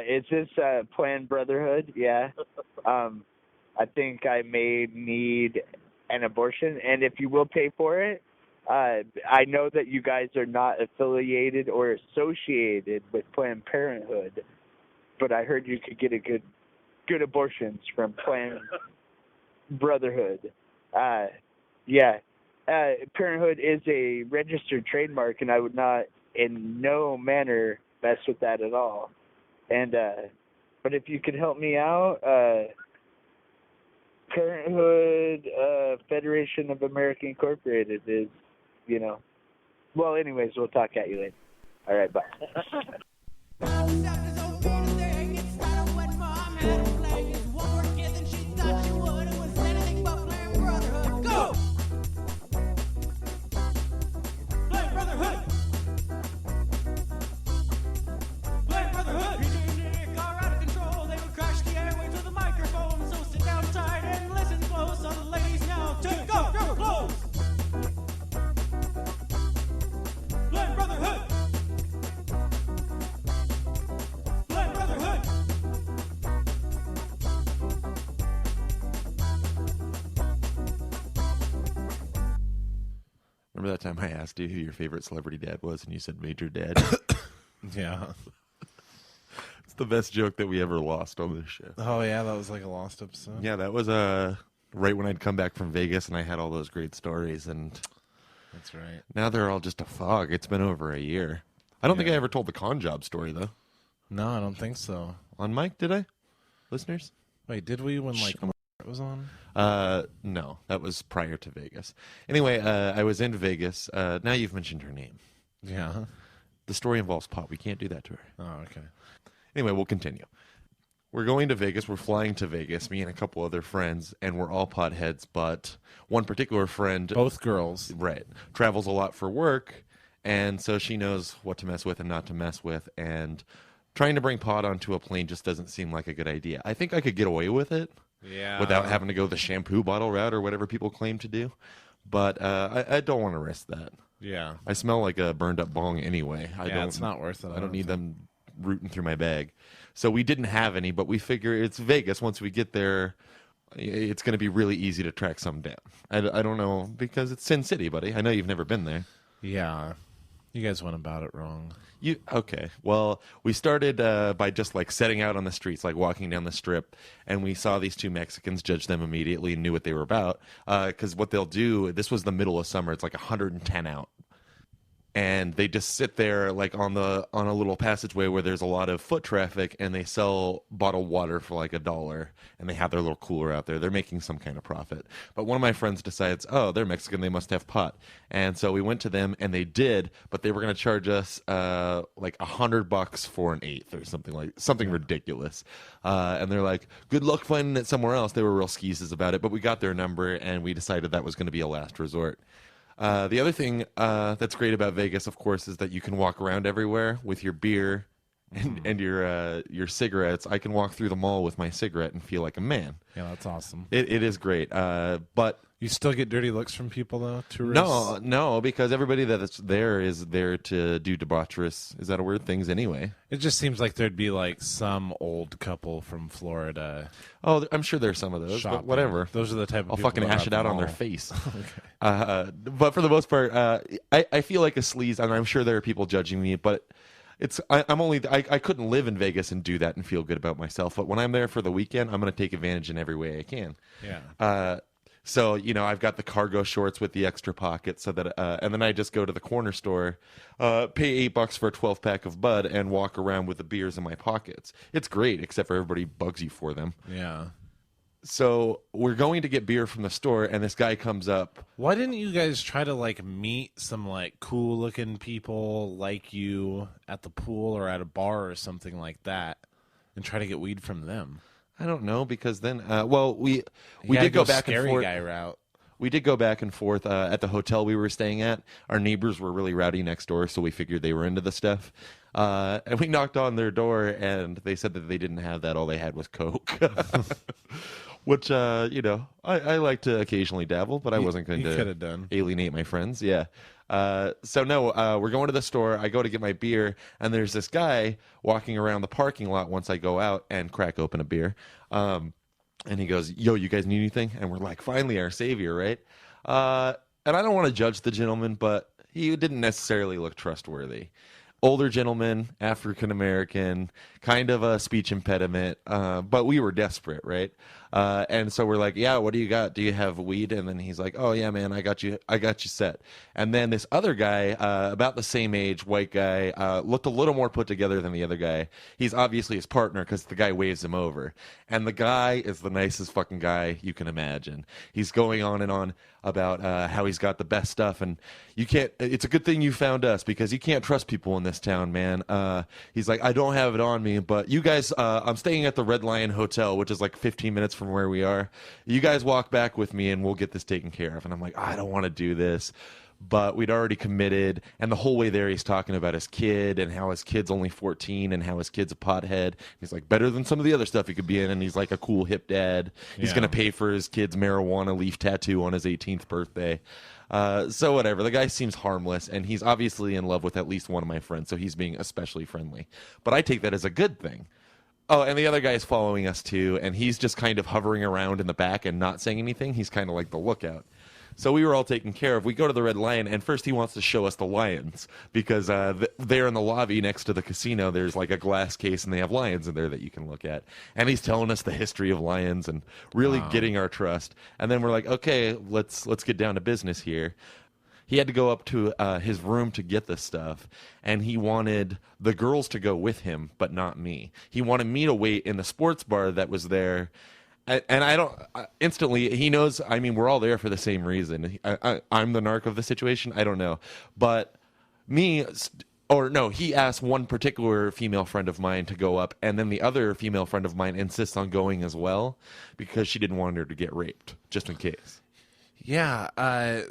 Is this Planned Brotherhood? Yeah. I think I may need an abortion, and if you will pay for it, I know that you guys are not affiliated or associated with Planned Parenthood, but I heard you could get a good abortions from Planned Brotherhood. Yeah. Parenthood is a registered trademark, and I would not in no manner mess with that at all. And but if you could help me out, Parenthood Federation of America Incorporated is, well, anyways, we'll talk at you later. All right, bye. Remember that time I asked you who your favorite celebrity dad was, and you said Major Dad? Yeah. It's the best joke that we ever lost on this show. Oh, yeah, that was like a lost episode. Yeah, that was right when I'd come back from Vegas, and I had all those great stories, and that's right. Now they're all just a fog. It's been over a year. I don't think I ever told the con job story, though. No, I don't think so. On mic, did I? Listeners? Wait, did we when, like, it was on? No, that was prior to Vegas. Anyway, I was in Vegas. Now you've mentioned her name. Yeah. The story involves pot. We can't do that to her. Oh, okay. Anyway, we'll continue. We're going to Vegas. We're flying to Vegas, me and a couple other friends, and we're all potheads, but one particular friend... Both girls. Right. Travels a lot for work, and so she knows what to mess with and not to mess with, and trying to bring pot onto a plane just doesn't seem like a good idea. I think I could get away with it. Yeah. Without having to go the shampoo bottle route or whatever people claim to do. But I don't want to risk that. Yeah. I smell like a burned up bong anyway. It's not worth it. I don't need them rooting through my bag. So we didn't have any, but we figure it's Vegas. Once we get there, it's going to be really easy to track some down. I don't know, because it's Sin City, buddy. I know you've never been there. Yeah. You guys went about it wrong. Okay. Well, we started by just like setting out on the streets, like walking down the strip, and we saw these two Mexicans, judged them immediately, and knew what they were about. Because what they'll do, this was the middle of summer, it's like 110 out. And they just sit there like on a little passageway where there's a lot of foot traffic, and they sell bottled water for like $1, and they have their little cooler out there. They're making some kind of profit. But one of my friends decides, oh, they're Mexican, they must have pot. And so we went to them, and they did, but they were going to charge us like $100 for an eighth or something ridiculous. And they're like, good luck finding it somewhere else. They were real skeezes about it, but we got their number, and we decided that was going to be a last resort. The other thing that's great about Vegas, of course, is that you can walk around everywhere with your beer and your cigarettes. I can walk through the mall with my cigarette and feel like a man. Yeah, that's awesome. It is great. But you still get dirty looks from people, though? Tourists? No, because everybody that's there is there to do debaucherous, is that a word? Things anyway. It just seems like there'd be like some old couple from Florida. Oh, I'm sure there's some of those, but whatever. Those are the type of I'll people fucking ash it out on their face. Okay. But for the most part, I feel like a sleaze, and I'm sure there are people judging me, but I couldn't live in Vegas and do that and feel good about myself. But when I'm there for the weekend, I'm going to take advantage in every way I can. Yeah. So, I've got the cargo shorts with the extra pockets so that, and then I just go to the corner store, pay $8 for a 12-pack of Bud, and walk around with the beers in my pockets. It's great, except for everybody bugs you for them. Yeah. So we're going to get beer from the store, and this guy comes up. Why didn't you guys try to like meet some like cool looking people like you at the pool or at a bar or something like that, and try to get weed from them? I don't know, because then, we did go back and forth. Guy route. We did go back and forth at the hotel we were staying at. Our neighbors were really rowdy next door, so we figured they were into the stuff. And we knocked on their door, and they said that they didn't have that. All they had was Coke. Which, I like to occasionally dabble, but I wasn't going to could have done. alienate my friends. Yeah. So no, we're going to the store. I go to get my beer, and there's this guy walking around the parking lot once I go out and crack open a beer. And he goes, "Yo, you guys need anything?" And we're like, "Finally, our savior, right?" And I don't want to judge the gentleman, but he didn't necessarily look trustworthy. Older gentleman, African American, kind of a speech impediment, but we were desperate, right? And so we're like, "Yeah, what do you got? Do you have weed?" And then he's like, "Oh yeah, man, I got you set." And then this other guy, about the same age, white guy, looked a little more put together than the other guy. He's obviously his partner because the guy waves him over, and the guy is the nicest fucking guy you can imagine. He's going on and on about how he's got the best stuff, and you can't. It's a good thing you found us because you can't trust people in this town, man. He's like, "I don't have it on me, but you guys, I'm staying at the Red Lion Hotel, which is like 15 minutes from where we are. You guys walk back with me and we'll get this taken care of." And I'm like, "I don't want to do this." But we'd already committed, and the whole way there he's talking about his kid and how his kid's only 14 and how his kid's a pothead. He's like, better than some of the other stuff he could be in, and he's like a cool hip dad. He's going to pay for his kid's marijuana leaf tattoo on his 18th birthday. So whatever. The guy seems harmless, and he's obviously in love with at least one of my friends, so he's being especially friendly. But I take that as a good thing. Oh, and the other guy is following us too, and he's just kind of hovering around in the back and not saying anything. He's kind of like the lookout. So we were all taken care of. We go to the Red Lion, and first he wants to show us the lions because there in the lobby next to the casino, there's like a glass case, and they have lions in there that you can look at. And he's telling us the history of lions and really getting our trust. And then we're like, okay, let's get down to business here. He had to go up to his room to get this stuff, and he wanted the girls to go with him, but not me. He wanted me to wait in the sports bar that was there. And I don't instantly, he knows, I mean, we're all there for the same reason. I'm the narc of the situation. I don't know. But he asked one particular female friend of mine to go up, and then the other female friend of mine insists on going as well because she didn't want her to get raped, just in case. Yeah,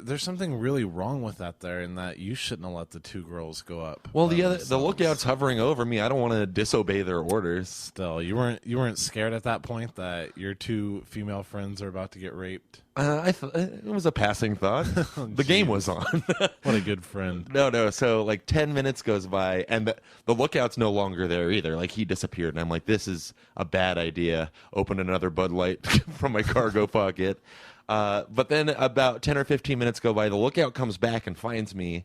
there's something really wrong with that there, in that you shouldn't have let the two girls go up. Well, the lookout's hovering over me. I don't want to disobey their orders. Still, you weren't scared at that point that your two female friends are about to get raped? It was a passing thought. The game was on. What a good friend. No. So like 10 minutes goes by, and the lookout's no longer there either. Like he disappeared, and I'm like, this is a bad idea. Open another Bud Light from my cargo pocket. But then about 10 or 15 minutes go by, the lookout comes back and finds me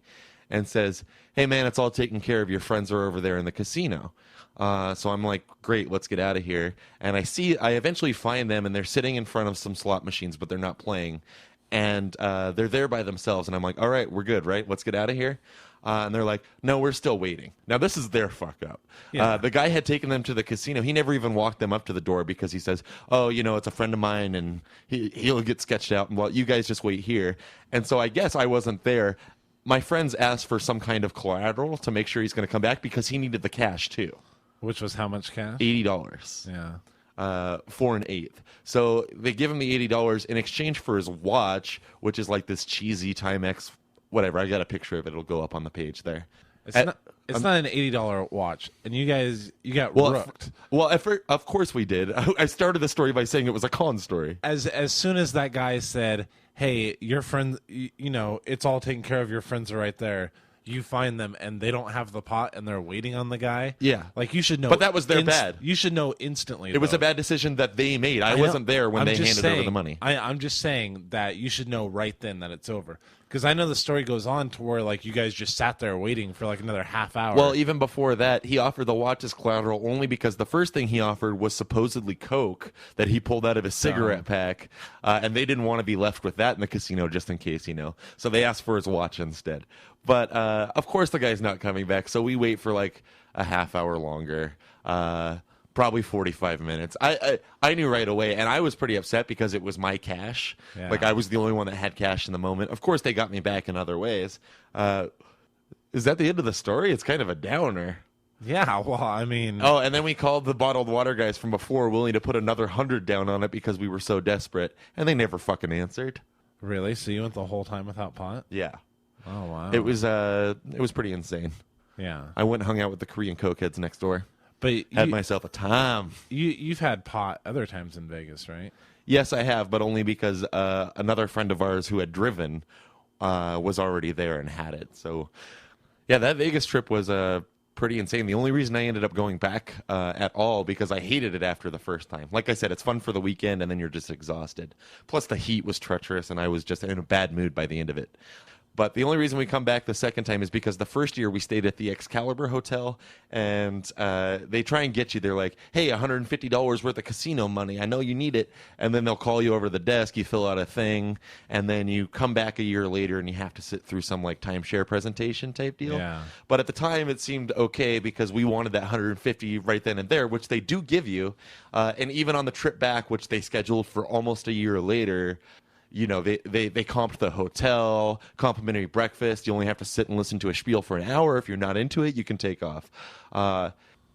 and says, "Hey man, it's all taken care of. Your friends are over there in the casino." So I'm like, great, let's get out of here. And I eventually find them, and they're sitting in front of some slot machines, but they're not playing. And they're there by themselves. And I'm like, all right, we're good, right? Let's get out of here. And they're like, no, we're still waiting. Now, this is their fuck up. Yeah. The guy had taken them to the casino. He never even walked them up to the door because he says, oh, it's a friend of mine, and he'll get sketched out. And well, you guys just wait here. And so I guess I wasn't there. My friends asked for some kind of collateral to make sure he's going to come back because he needed the cash, too. Which was how much cash? $80. Yeah. For an eighth. So they give him the $80 in exchange for his watch, which is like this cheesy Timex, whatever. I got a picture of it. It'll go up on the page there. It's not an $80 watch, and you got rooked. Of course we did. I started the story by saying it was a con story. As soon as that guy said, "Hey, your friend, it's all taken care of. Your friends are right there." You find them, and they don't have the pot, and they're waiting on the guy. Yeah. Like, you should know. But that was their bad. You should know instantly. It was a bad decision that they made. I wasn't there when they handed over the money. I'm just saying that you should know right then that it's over. Because I know the story goes on to where, like, you guys just sat there waiting for, like, another half hour. Well, even before that, he offered the watch as collateral only because the first thing he offered was supposedly Coke that he pulled out of his cigarette pack, and they didn't want to be left with that in the casino just in case, So they asked for his watch instead. But, of course, the guy's not coming back, so we wait for, like, a half hour longer. Probably 45 minutes. I knew right away, and I was pretty upset because it was my cash. Yeah. Like, I was the only one that had cash in the moment. Of course, they got me back in other ways. Is that the end of the story? It's kind of a downer. Yeah, well, I mean... Oh, and then we called the bottled water guys from before, willing to put another 100 down on it because we were so desperate, and they never fucking answered. Really? So you went the whole time without pot? Yeah. Oh, wow. It was pretty insane. Yeah. I went and hung out with the Korean cokeheads next door. But had myself a time. You've had pot other times in Vegas, right? Yes, I have, but only because another friend of ours who had driven was already there and had it. So, yeah, that Vegas trip was pretty insane. The only reason I ended up going back at all because I hated it after the first time. Like I said, it's fun for the weekend, and then you're just exhausted. Plus, the heat was treacherous, and I was just in a bad mood by the end of it. But the only reason we come back the second time is because the first year we stayed at the Excalibur Hotel, and they try and get you. They're like, hey, $150 worth of casino money. I know you need it. And then they'll call you over the desk. You fill out a thing, and then you come back a year later, and you have to sit through some like timeshare presentation type deal. Yeah. But at the time, it seemed okay because we wanted that 150 right then and there, which they do give you. And even on the trip back, which they scheduled for almost a year later, you know, they comped the hotel, complimentary breakfast. You only have to sit and listen to a spiel for an hour. If you're not into it, you can take off. I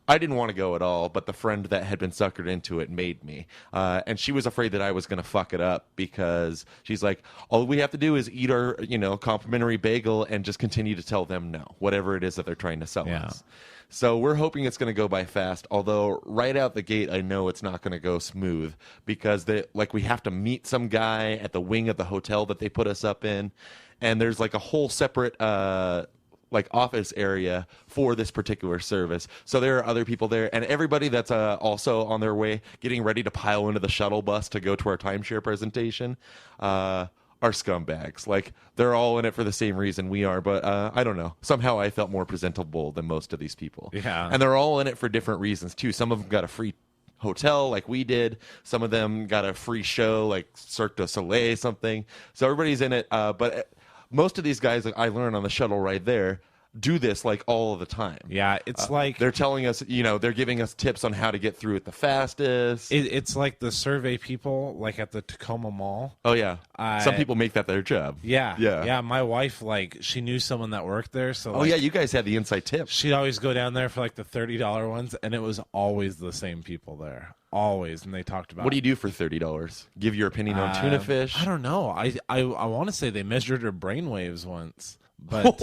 didn't want to go at all, but the friend that had been suckered into it made me. And she was afraid that I was going to fuck it up because she's like, all we have to do is eat our, complimentary bagel and just continue to tell them no, whatever it is that they're trying to sell us. So we're hoping it's going to go by fast, although right out the gate, I know it's not going to go smooth because we have to meet some guy at the wing of the hotel that they put us up in. And there's like a whole separate office area for this particular service. So there are other people there, and everybody that's also on their way getting ready to pile into the shuttle bus to go to our timeshare presentation are scumbags. Like, they're all in it for the same reason we are, but I don't know. Somehow I felt more presentable than most of these people. Yeah. And they're all in it for different reasons, too. Some of them got a free hotel like we did. Some of them got a free show like Cirque du Soleil, something. So everybody's in it, but most of these guys, like I learned on the shuttle right there, do this like all of the time. Yeah, it's like they're telling us, they're giving us tips on how to get through it the fastest. It's like the survey people, like at the Tacoma Mall. Oh yeah, some people make that their job. Yeah. My wife, she knew someone that worked there, so you guys had the inside tip. She'd always go down there for like the $30 ones, and it was always the same people there, always. And they talked about what do you do for $30? Give your opinion on tuna fish? I don't know. I want to say they measured her brainwaves once. But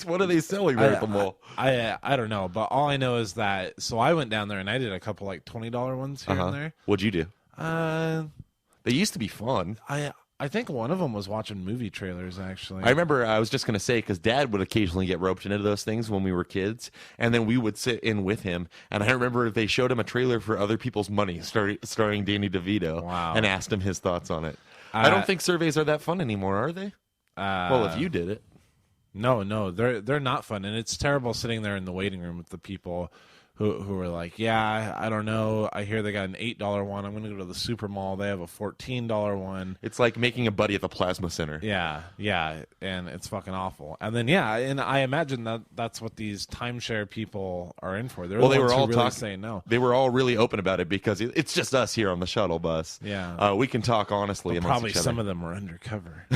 what are they selling there at the mall? I don't know, but all I know is that I went down there and I did a couple like $20 ones here and there. What'd you do? They used to be fun. I think one of them was watching movie trailers, actually. I remember I was just going to say, because Dad would occasionally get roped into those things when we were kids, and then we would sit in with him. And I remember they showed him a trailer for Other People's Money, starring Danny DeVito, and asked him his thoughts on it. I don't think surveys are that fun anymore, are they? Well, if you did it. No, they're not fun, and it's terrible sitting there in the waiting room with the people who are like, yeah, I don't know. I hear they got an $8 one. I'm going to go to the Super Mall. They have a $14 one. It's like making a buddy at the Plasma Center. Yeah, and it's fucking awful. And then and I imagine that's what these timeshare people are in for. They were all really saying no. They were all really open about it because it's just us here on the shuttle bus. Yeah, we can talk honestly. But probably some of them were undercover.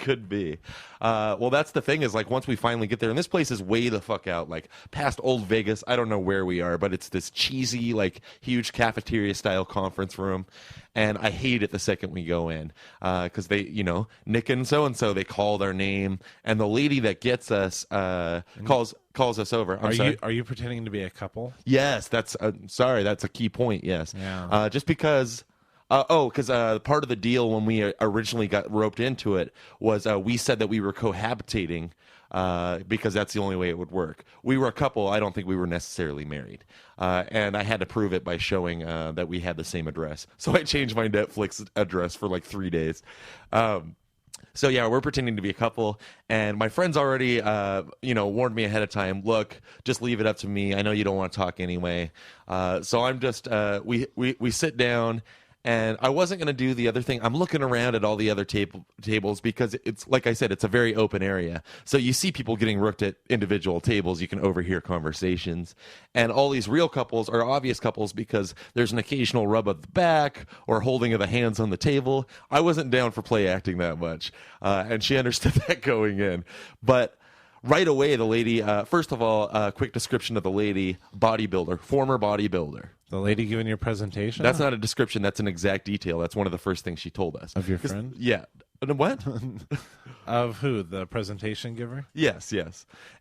Could be. Well, that's the thing is once we finally get there, and this place is way the fuck out, past Old Vegas. I don't know where we are, but it's this cheesy, huge cafeteria style conference room, and I hate it the second we go in because they, Nick and so they call their name, and the lady that gets us calls us over. Are you pretending to be a couple? Yes, that's that's a key point. Yes, yeah. Just because. Because part of the deal when we originally got roped into it was we said that we were cohabitating because that's the only way it would work. We were a couple. I don't think we were necessarily married. And I had to prove it by showing that we had the same address. So I changed my Netflix address for 3 days. So yeah, we're pretending to be a couple, and my friends already, warned me ahead of time. Look, just leave it up to me. I know you don't want to talk anyway. So I'm just we sit down. And I wasn't going to do the other thing. I'm looking around at all the other tables because it's, like I said, it's a very open area. So you see people getting rooked at individual tables. You can overhear conversations. And all these real couples are obvious couples because there's an occasional rub of the back or holding of the hands on the table. I wasn't down for play acting that much. And she understood that going in. But right away, the lady, first of all, a quick description of the lady, bodybuilder, former bodybuilder. The lady giving your presentation? That's not a description. That's an exact detail. That's one of the first things she told us. Of your friend? Yeah. What? Of who? The presentation giver? Yes.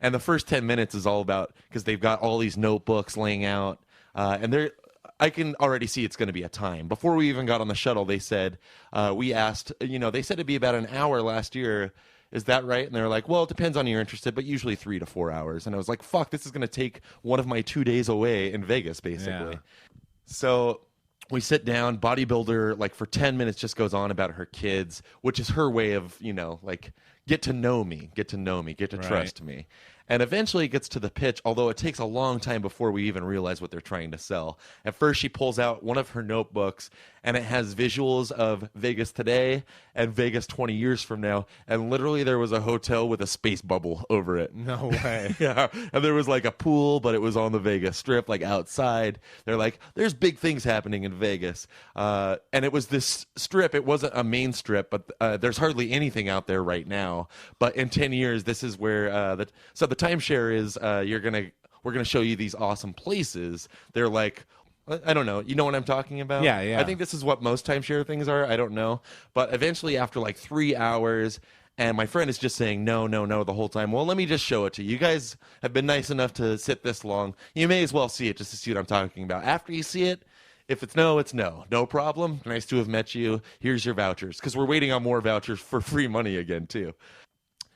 And the first 10 minutes is all about, because they've got all these notebooks laying out, and I can already see it's going to be a time. Before we even got on the shuttle, they said, we asked, they said it'd be about an hour last year. Is that right? And they're like, well, it depends on you're interested, but usually 3 to 4 hours. And I was like, fuck, this is going to take one of my 2 days away in Vegas, basically. Yeah. So we sit down, bodybuilder, like for 10 minutes just goes on about her kids, which is her way of, like get to know me, get to trust me. And eventually it gets to the pitch, although it takes a long time before we even realize what they're trying to sell. At first, she pulls out one of her notebooks, and it has visuals of Vegas today and Vegas 20 years from now. And literally there was a hotel with a space bubble over it. No way. Yeah. And there was like a pool, but it was on the Vegas Strip, like outside. They're like, there's big things happening in Vegas. And it was this strip. It wasn't a main strip, but there's hardly anything out there right now. But in 10 years, this is where the timeshare is we're gonna show you these awesome places. They're like, I don't know. You know what I'm talking about? Yeah, yeah. I think this is what most timeshare things are. I don't know. But eventually, after like 3 hours, and my friend is just saying no the whole time. Well, let me just show it to you. You guys have been nice enough to sit this long. You may as well see it just to see what I'm talking about. After you see it, if it's no, it's no. No problem. Nice to have met you. Here's your vouchers. Because we're waiting on more vouchers for free money again, too.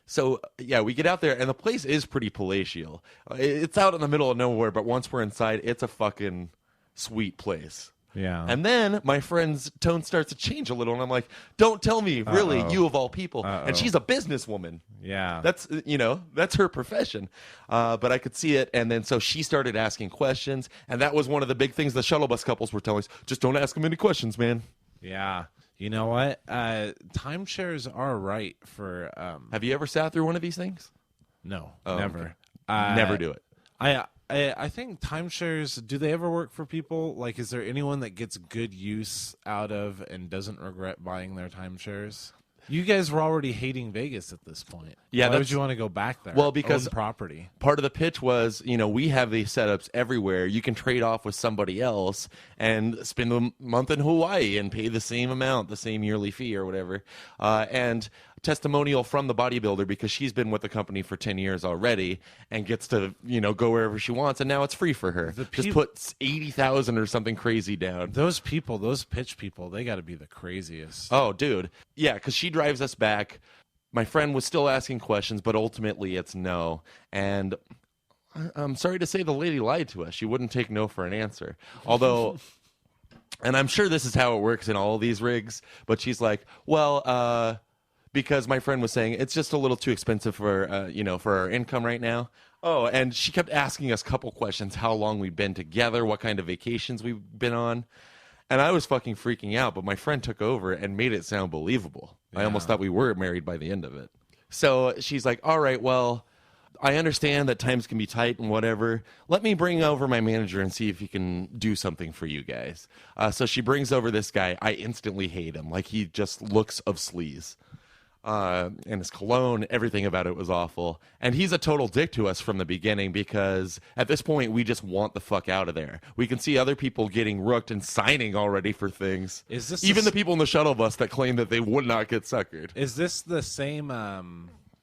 So, yeah, we get out there, and the place is pretty palatial. It's out in the middle of nowhere, but once we're inside, it's a fucking sweet place. Yeah. And then my friend's tone starts to change a little, and I'm like, don't tell me, really, you of all people. And she's a businesswoman. Yeah. That's her profession. But I could see it, and then so she started asking questions, and that was one of the big things the shuttle bus couples were telling us, just don't ask them any questions, man. Yeah. You know what? Timeshares are right for... Have you ever sat through one of these things? No, Oh, never. okay. Never do it. I think timeshares, do they ever work for people? Like, is there anyone that gets good use out of and doesn't regret buying their timeshares? You guys were already hating Vegas at this point. Yeah, Why would you want to go back there? Well, because own property. Part of the pitch was, we have these setups everywhere. You can trade off with somebody else and spend a month in Hawaii and pay the same amount, the same yearly fee or whatever. And testimonial from the bodybuilder, because she's been with the company for 10 years already and gets to, go wherever she wants. And now it's free for her. Just put 80,000 or something crazy down. Those people, those pitch people, they got to be the craziest. Oh, dude. Yeah, because she drives us back. My friend was still asking questions, but ultimately it's no. And I'm sorry to say the lady lied to us. She wouldn't take no for an answer. Although, and I'm sure this is how it works in all of these rigs, but she's like, well, because my friend was saying it's just a little too expensive for, for our income right now. Oh, and she kept asking us a couple questions, how long we've been together, what kind of vacations we've been on. And I was fucking freaking out, but my friend took over and made it sound believable. Yeah. I almost thought we were married by the end of it. So she's like, all right, well, I understand that times can be tight and whatever. Let me bring over my manager and see if he can do something for you guys. So she brings over this guy. I instantly hate him. Like, he just looks of sleaze. And his cologne, everything about it was awful. And he's a total dick to us from the beginning, because at this point we just want the fuck out of there. We can see other people getting rooked and signing already for things. Is this even the people in the shuttle bus that claim that they would not get suckered? Is this the same?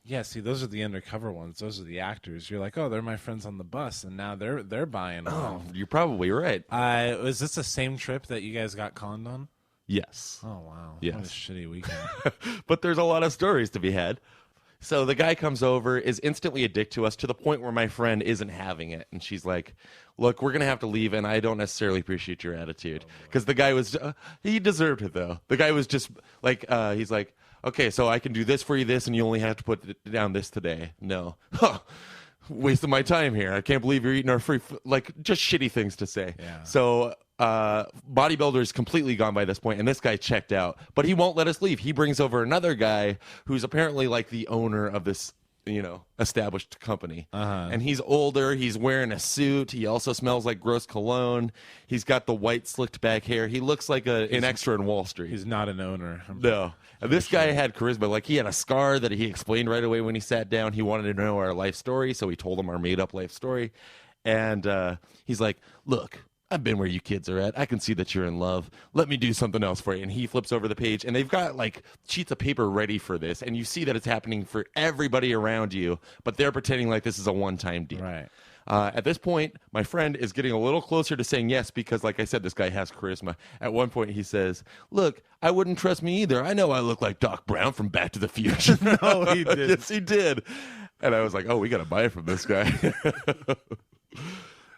Yeah, see, those are the undercover ones. Those are the actors. You're like, oh, they're my friends on the bus, and now they're buying them. Oh, you're probably right. Was this the same trip that you guys got conned on? Yes. Oh, wow. Yes. What a shitty weekend. But there's a lot of stories to be had. So the guy comes over, is instantly a dick to us, to the point where my friend isn't having it. And she's like, look, we're going to have to leave, and I don't necessarily appreciate your attitude. Because the guy was, he deserved it, though. The guy was just like, he's like, okay, so I can do this for you, this, and you only have to put down this today. No. Huh. Wasting my time here. I can't believe you're eating our free like, just shitty things to say. Yeah. So bodybuilder is completely gone by this point, and this guy checked out, but he won't let us leave. He brings over another guy who's apparently like the owner of this, established company. And he's older. He's wearing a suit. He also smells like gross cologne. He's got the white slicked back hair. He looks like an extra in Wall Street. He's not an owner. No. And this guy had charisma. Like, he had a scar that he explained right away when he sat down. He wanted to know our life story, so he told him our made-up life story. And he's like, look, I've been where you kids are at. I can see that you're in love. Let me do something else for you. And he flips over the page, and they've got like sheets of paper ready for this. And you see that it's happening for everybody around you, but they're pretending like this is a one-time deal. Right. At this point, my friend is getting a little closer to saying yes because, like I said, this guy has charisma. At one point, he says, "Look, I wouldn't trust me either. I know I look like Doc Brown from Back to the Future." No, he didn't. Yes, he did. And I was like, "Oh, we got to buy it from this guy."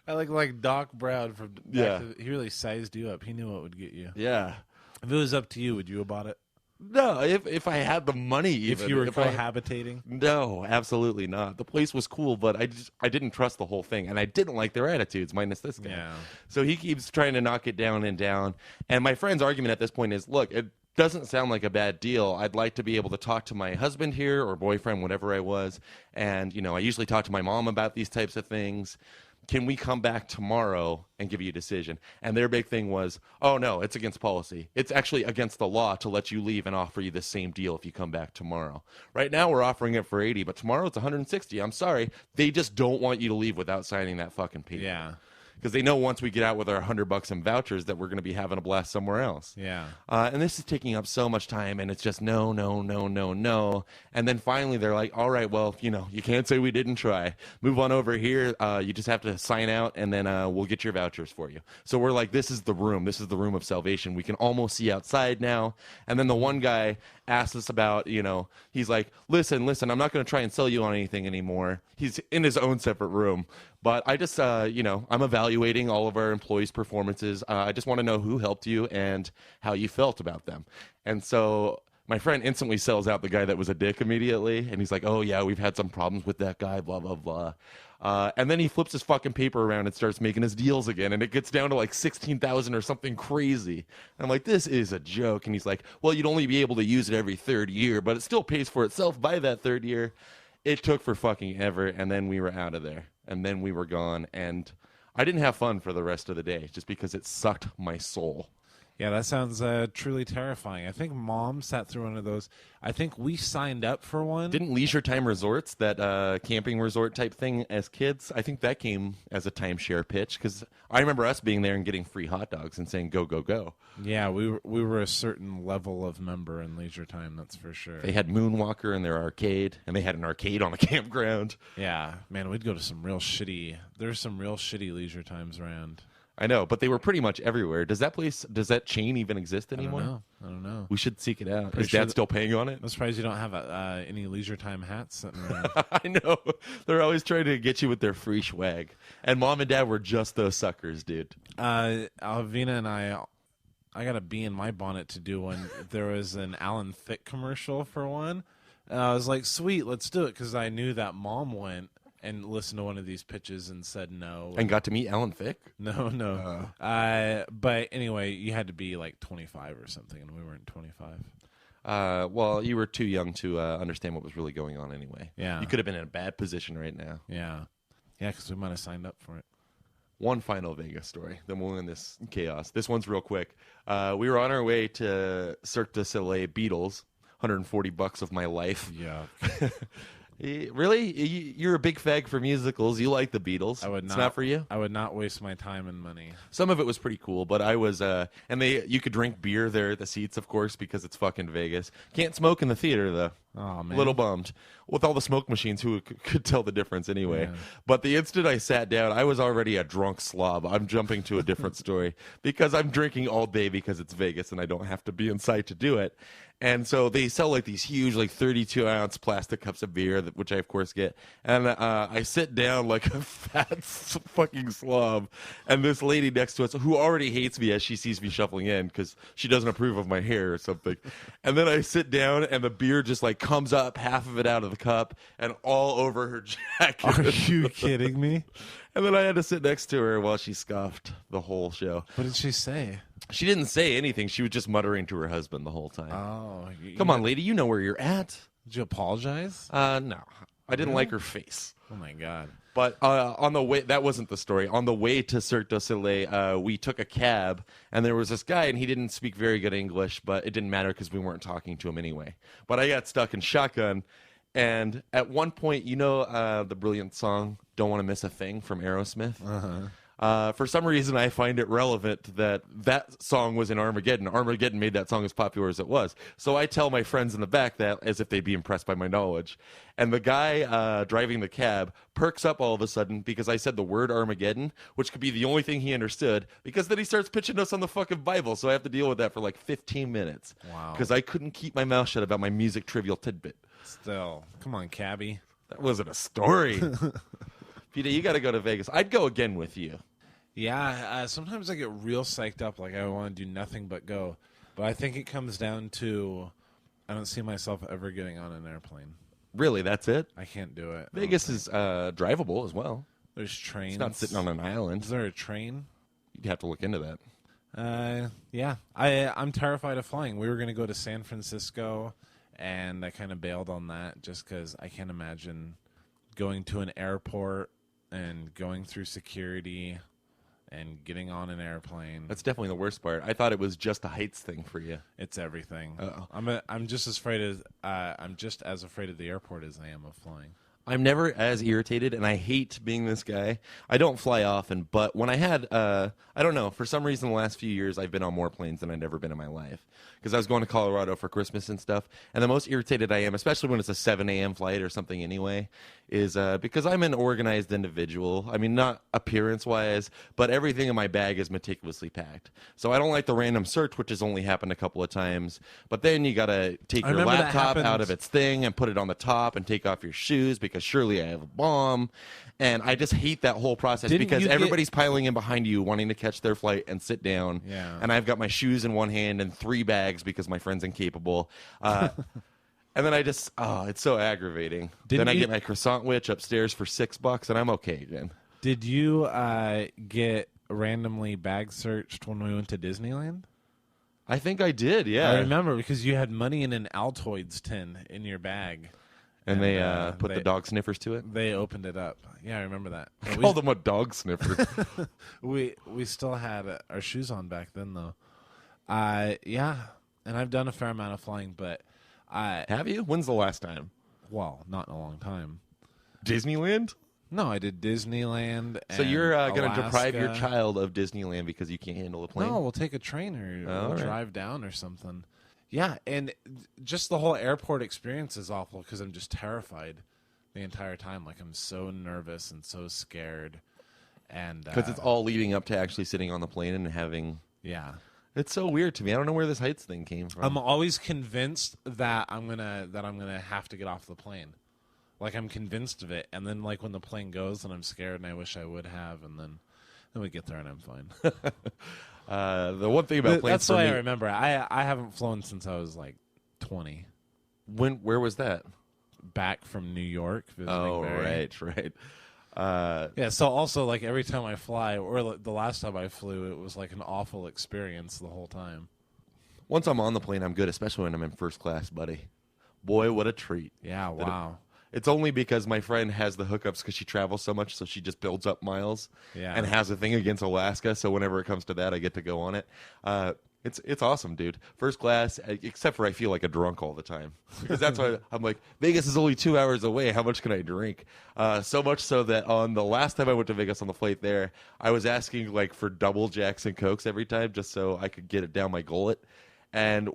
I like Doc Brown from Yeah. he really sized you up. He knew what would get you. Yeah. If it was up to you, would you have bought it? No, if I had the money, even If you were I- cohabitating? No, absolutely not. The place was cool, but I didn't trust the whole thing, and I didn't like their attitudes, minus this guy. Yeah. So he keeps trying to knock it down and down. And my friend's argument at this point is, look, it doesn't sound like a bad deal. I'd like to be able to talk to my husband here or boyfriend, whatever I was, and I usually talk to my mom about these types of things. Can we come back tomorrow and give you a decision? And their big thing was, oh, no, it's against policy. It's actually against the law to let you leave and offer you the same deal if you come back tomorrow. Right now, we're offering it for 80, but tomorrow it's 160. I'm sorry. They just don't want you to leave without signing that fucking paper. Yeah. Because they know once we get out with our $100 in vouchers that we're going to be having a blast somewhere else. Yeah. And this is taking up so much time, and it's just no. And then finally they're like, all right, well, you can't say we didn't try. Move on over here. You just have to sign out, and then we'll get your vouchers for you. So we're like, this is the room. This is the room of salvation. We can almost see outside now. And then the one guy asked us about, he's like, listen, I'm not going to try and sell you on anything anymore. He's in his own separate room. But I just, I'm evaluating all of our employees' performances. I just want to know who helped you and how you felt about them. And so my friend instantly sells out the guy that was a dick immediately. And he's like, oh, yeah, we've had some problems with that guy, blah, blah, blah. And then he flips his fucking paper around and starts making his deals again. And it gets down to like 16,000 or something crazy. And I'm like, this is a joke. And he's like, well, you'd only be able to use it every third year, but it still pays for itself by that third year. It took for fucking ever. And then we were out of there. And then we were gone. And I didn't have fun for the rest of the day just because it sucked my soul. Yeah, that sounds truly terrifying. I think Mom sat through one of those. I think we signed up for one. Didn't Leisure Time Resorts, that camping resort type thing as kids, I think that came as a timeshare pitch because I remember us being there and getting free hot dogs and saying, go, go, go. Yeah, we were a certain level of member in Leisure Time, that's for sure. They had Moonwalker in their arcade, and they had an arcade on the campground. Yeah, man, we'd go to some real shitty. There's some real shitty Leisure Times around. I know, but they were pretty much everywhere. Does that chain even exist anymore? I don't know. We should seek it out. Pretty Is sure Dad still paying on it? I'm surprised you don't have any Leisure Time hats sitting around. I know. They're always trying to get you with their free swag. And Mom and Dad were just those suckers, dude. Alvina and I got a bee in my bonnet to do one. There was an Alan Thicke commercial for one. I was like, sweet, let's do it, because I knew that Mom went and listened to one of these pitches and said no. And got to meet Alan Thicke? No. But anyway, you had to be like 25 or something, and we weren't 25. Well, you were too young to understand what was really going on anyway. Yeah. You could have been in a bad position right now. Yeah, because we might have signed up for it. One final Vegas story, then we'll end this chaos. This one's real quick. We were on our way to Cirque du Soleil Beatles, $140 of my life. Yeah. Really? You're a big fag for musicals. You like the Beatles. I would It's not for you? I would not waste my time and money. Some of it was pretty cool, but I was, and you could drink beer there at the seats, of course, because it's fucking Vegas. Can't smoke in the theater, though. Oh, man. A little bummed. With all the smoke machines, who could tell the difference anyway? Yeah. But the instant I sat down, I was already a drunk slob. I'm jumping to a different story because I'm drinking all day because it's Vegas and I don't have to be inside to do it. And so they sell like these huge, like 32-ounce plastic cups of beer, which I of course get. And I sit down like a fat fucking slob. And this lady next to us, who already hates me as she sees me shuffling in because she doesn't approve of my hair or something. And then I sit down, and the beer just like comes up, half of it out of the cup, and all over her jacket. Are you kidding me? And then I had to sit next to her while she scoffed the whole show. What did she say? She didn't say anything. She was just muttering to her husband the whole time. Oh, Come on, lady, you know where you're at. Did you apologize? No, I didn't like her face. Oh my God. But on the way, that wasn't the story. On the way to Cirque du Soleil, we took a cab, and there was this guy, and he didn't speak very good English, but it didn't matter because we weren't talking to him anyway. But I got stuck in shotgun, and at one point, the brilliant song "Don't Want to Miss a Thing" from Aerosmith. For some reason, I find it relevant that that song was in Armageddon. Armageddon made that song as popular as it was. So I tell my friends in the back that as if they'd be impressed by my knowledge. And the guy driving the cab perks up all of a sudden because I said the word Armageddon, which could be the only thing he understood, because then he starts pitching us on the fucking Bible. So I have to deal with that for like 15 minutes. Wow. Because I couldn't keep my mouth shut about my music trivial tidbit. Still, come on, cabbie. That wasn't a story. Peter, you got to go to Vegas. I'd go again with you. Yeah, sometimes I get real psyched up, like I want to do nothing but go. But I think it comes down to I don't see myself ever getting on an airplane. Really, that's it? I can't do it. Vegas is drivable as well. There's trains. It's not sitting on an island. Is there a train? You'd have to look into that. Yeah. I'm terrified of flying. We were going to go to San Francisco, and I kind of bailed on that just because I can't imagine going to an airport and going through security and getting on an airplane. That's definitely the worst part. I thought it was just a heights thing for you. It's everything. Uh-oh. I'm just as afraid of the airport as I am of flying. I'm never as irritated, and I hate being this guy. I don't fly often, but when I had, I don't know, for some reason the last few years I've been on more planes than I'd ever been in my life. Because I was going to Colorado for Christmas and stuff, and the most irritated I am, especially when it's a 7 a.m. flight or something anyway, is because I'm an organized individual. I mean, not appearance-wise, but everything in my bag is meticulously packed. So I don't like the random search, which has only happened a couple of times. But then you got to take your laptop out of its thing and put it on the top and take off your shoes because surely I have a bomb. And I just hate that whole process because everybody's piling in behind you wanting to catch their flight and sit down. Yeah. And I've got my shoes in one hand and 3 bags because my friend's incapable. And then I just, it's so aggravating. Then I get my croissant witch upstairs for $6 and I'm okay again. Did you get randomly bag searched when we went to Disneyland? I think I did, yeah. I remember because you had money in an Altoids tin in your bag. And they put the dog sniffers to it? They opened it up. Yeah, I remember that. I called them a dog sniffer. We still had our shoes on back then, though. Yeah, and I've done a fair amount of flying, but Have you? When's the last time? Well, not in a long time. Disneyland? No, I did Disneyland. So you're going to Alaska. deprive your child of Disneyland because you can't handle a plane? No, we'll take a train or we'll right. drive down or something. Yeah, and just the whole airport experience is awful because I'm just terrified the entire time. Like, I'm so nervous and so scared. And because it's all leading up to actually sitting on the plane and having... Yeah. It's so weird to me. I don't know where this heights thing came from. I'm always convinced that I'm gonna have to get off the plane. Like, I'm convinced of it, and then like when the plane goes, and I'm scared, and I wish I would have, and then we get there, and I'm fine. The one thing about planes that's for why me, I remember. I haven't flown since I was like 20. Where was that? Back from New York. Visiting Oh, Barry. right. Yeah, so also, like, every time I fly, or like, the last time I flew, it was like an awful experience the whole time. Once I'm on the plane, I'm good, especially when I'm in first class, buddy. Boy, what a treat. Yeah, wow. It's only because my friend has the hookups because she travels so much, so she just builds up miles and has a thing against Alaska, so whenever it comes to that, I get to go on it. It's awesome, dude. First class, except for I feel like a drunk all the time. Because that's why I'm like, Vegas is only 2 hours away. How much can I drink? So much so that on the last time I went to Vegas on the flight there, I was asking like for double Jacks and Cokes every time just so I could get it down my gullet. And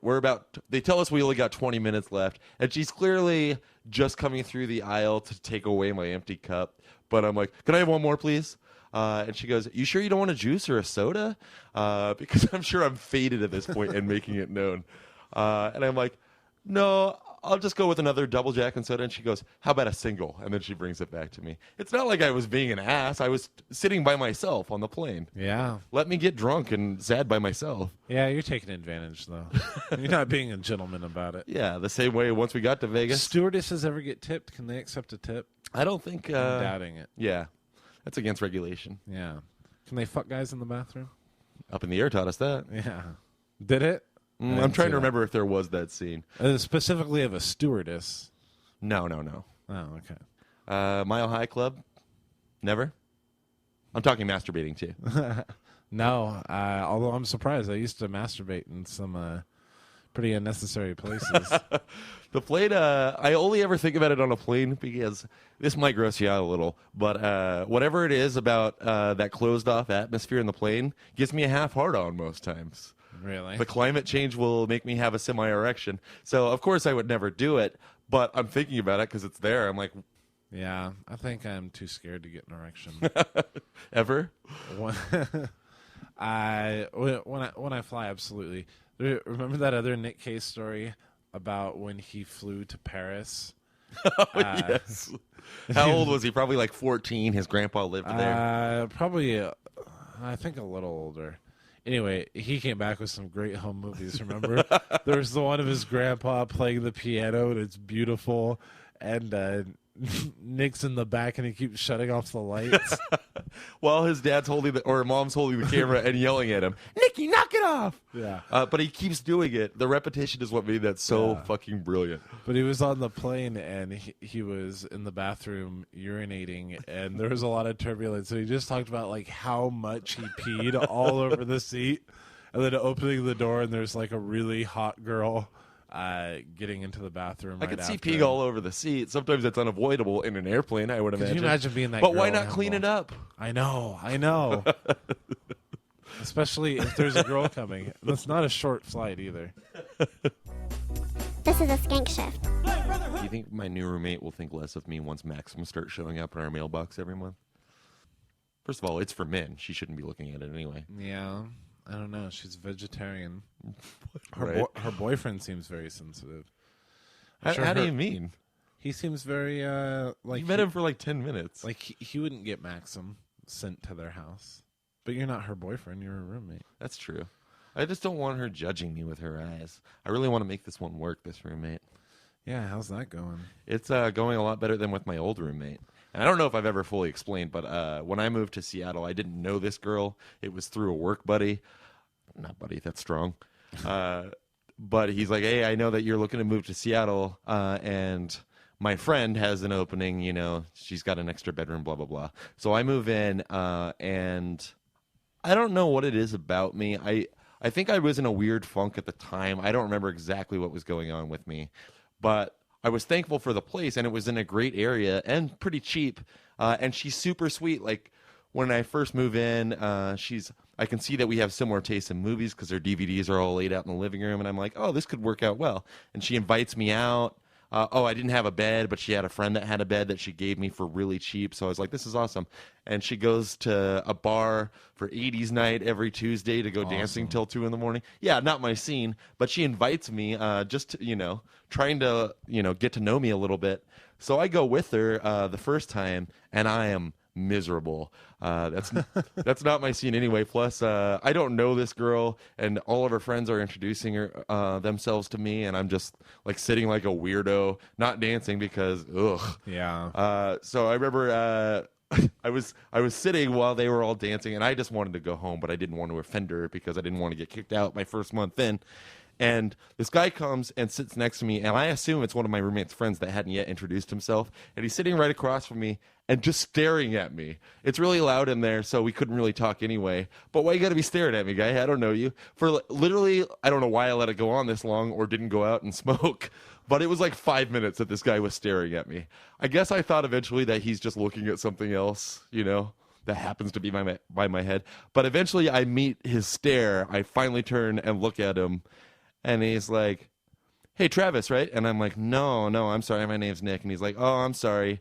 they tell us we only got 20 minutes left. And she's clearly just coming through the aisle to take away my empty cup. But I'm like, can I have one more, please? And she goes, you sure you don't want a juice or a soda? Because I'm sure I'm faded at this point and making it known. And I'm like, no, I'll just go with another double Jack and soda. And she goes, how about a single? And then she brings it back to me. It's not like I was being an ass. I was sitting by myself on the plane. Yeah. Let me get drunk and sad by myself. Yeah, you're taking advantage, though. You're not being a gentleman about it. Yeah, the same way once we got to Vegas. Stewardesses ever get tipped? Can they accept a tip? I don't think... I'm doubting it. Yeah, that's against regulation. Yeah. Can they fuck guys in the bathroom? Up in the Air taught us that. Yeah. Did it? I'm trying to remember if there was that scene. Specifically of a stewardess. No. Oh, okay. Mile High Club? Never? I'm talking masturbating, too. No, although I'm surprised. I used to masturbate in some pretty unnecessary places. The plane, I only ever think about it on a plane because this might gross you out a little, but whatever it is about that closed-off atmosphere in the plane gives me a half hard-on most times. Really? The climate change will make me have a semi-erection. So, of course, I would never do it, but I'm thinking about it because it's there. I'm like... Yeah, I think I'm too scared to get an erection. Ever? when I fly, absolutely. Remember that other Nick Case story about when he flew to Paris? Yes. How old was he? Probably like 14. His grandpa lived there. Probably, I think a little older. Anyway, he came back with some great home movies, remember? There's the one of his grandpa playing the piano, and it's beautiful. And Nick's in the back, and he keeps shutting off the lights. While his dad's holding or mom's holding the camera and yelling at him, Nicky, knock it off! Yeah. But he keeps doing it. The repetition is what made that so fucking brilliant. But he was on the plane, and he was in the bathroom urinating, and there was a lot of turbulence. So he just talked about like how much he peed all over the seat, and then opening the door, and there's like a really hot girl getting into the bathroom. I could see peeing all over the seat. Sometimes that's unavoidable in an airplane, I would imagine. Can you imagine being that But girl why not clean it up? I know. Especially if there's a girl coming. That's not a short flight either. This is a skank shift. Do you think my new roommate will think less of me once Maxim starts showing up in our mailbox every month? First of all, it's for men. She shouldn't be looking at it anyway. Yeah. I don't know. She's vegetarian. Right. Her boyfriend seems very sensitive. How do you mean? He seems very like you met him for like 10 minutes. Like he wouldn't get Maxim sent to their house. But you're not her boyfriend. You're her roommate. That's true. I just don't want her judging me with her eyes. I really want to make this one work, this roommate. Yeah, how's that going? It's going a lot better than with my old roommate. And I don't know if I've ever fully explained, but when I moved to Seattle, I didn't know this girl. It was through a work buddy. Not buddy, that's strong. But he's like, hey, I know that you're looking to move to Seattle, and my friend has an opening, you know, she's got an extra bedroom, blah, blah, blah. So I move in, and I don't know what it is about me. I think I was in a weird funk at the time. I don't remember exactly what was going on with me. But I was thankful for the place, and it was in a great area and pretty cheap. And she's super sweet. Like, when I first move in, I can see that we have similar tastes in movies because her DVDs are all laid out in the living room. And I'm like, oh, this could work out well. And she invites me out. I didn't have a bed, but she had a friend that had a bed that she gave me for really cheap. So I was like, this is awesome. And she goes to a bar for 80s night every Tuesday to go dancing till 2 in the morning. Yeah, not my scene, but she invites me just to, trying to, get to know me a little bit. So I go with her the first time, and I am miserable. That's not my scene anyway. Plus, I don't know this girl, and all of her friends are introducing her themselves to me, and I'm just like sitting like a weirdo, not dancing because ugh. Yeah. So I remember I was sitting while they were all dancing, and I just wanted to go home, but I didn't want to offend her because I didn't want to get kicked out my first month in. And this guy comes and sits next to me, and I assume it's one of my roommate's friends that hadn't yet introduced himself. And he's sitting right across from me and just staring at me. It's really loud in there, so we couldn't really talk anyway. But why you got to be staring at me, guy? I don't know you. For literally, I don't know why I let it go on this long or didn't go out and smoke. But it was like 5 minutes that this guy was staring at me. I guess I thought eventually that he's just looking at something else, that happens to be by my head. But eventually I meet his stare. I finally turn and look at him. And he's like, hey, Travis, right? And I'm like, no, I'm sorry. My name's Nick. And he's like, oh, I'm sorry.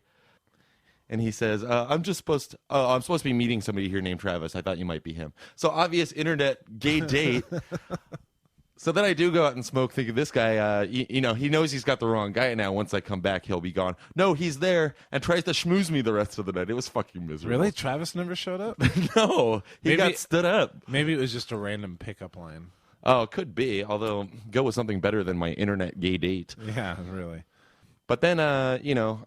And he says, I'm supposed to be meeting somebody here named Travis. I thought you might be him. So obvious internet gay date. So then I do go out and smoke, thinking this guy, he knows he's got the wrong guy now. Once I come back, he'll be gone. No, he's there and tries to schmooze me the rest of the night. It was fucking miserable. Really? Travis never showed up? No, he got stood up. Maybe it was just a random pickup line. Oh, it could be. Although, go with something better than my internet gay date. Yeah, really. But then,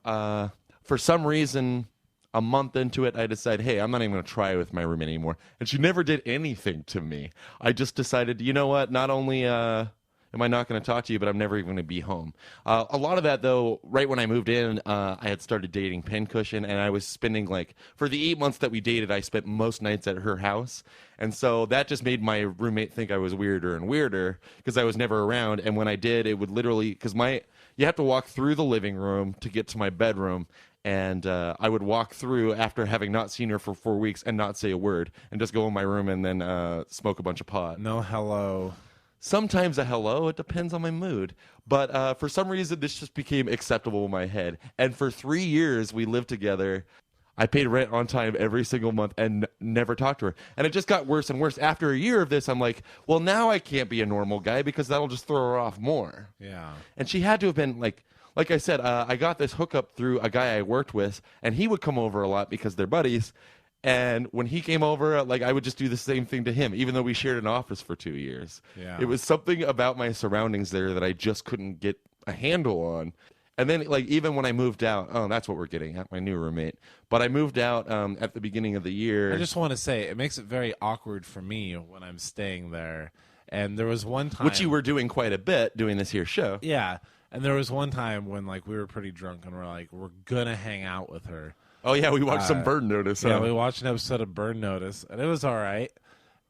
for some reason, a month into it, I decided, hey, I'm not even going to try with my roommate anymore. And she never did anything to me. I just decided, you know what? Not only am am I not going to talk to you, but I'm never even going to be home. A lot of that, though, right when I moved in, I had started dating Pincushion, and I was spending, like, for the 8 months that we dated, I spent most nights at her house. And so that just made my roommate think I was weirder and weirder because I was never around. And when I did, it would literally, because you have to walk through the living room to get to my bedroom. And I would walk through after having not seen her for 4 weeks and not say a word and just go in my room and then smoke a bunch of pot. No hello. Sometimes a hello. It depends on my mood. But for some reason, this just became acceptable in my head. And for 3 years, we lived together. I paid rent on time every single month and never talked to her. And it just got worse and worse. After a year of this, I'm like, well, now I can't be a normal guy because that'll just throw her off more. Yeah. And she had to have been like I said, I got this hookup through a guy I worked with, and he would come over a lot because they're buddies. And when he came over, like, I would just do the same thing to him, even though we shared an office for 2 years. Yeah. It was something about my surroundings there that I just couldn't get a handle on. And then, like, even when I moved out, that's what we're getting at, my new roommate. But I moved out at the beginning of the year. I just want to say, it makes it very awkward for me when I'm staying there. And there was one time... Which you were doing quite a bit, doing this here show. Yeah. And there was one time when, like, we were pretty drunk and we're like, we're going to hang out with her. Oh, yeah, we watched some Burn Notice. Yeah, we watched an episode of Burn Notice, and it was all right.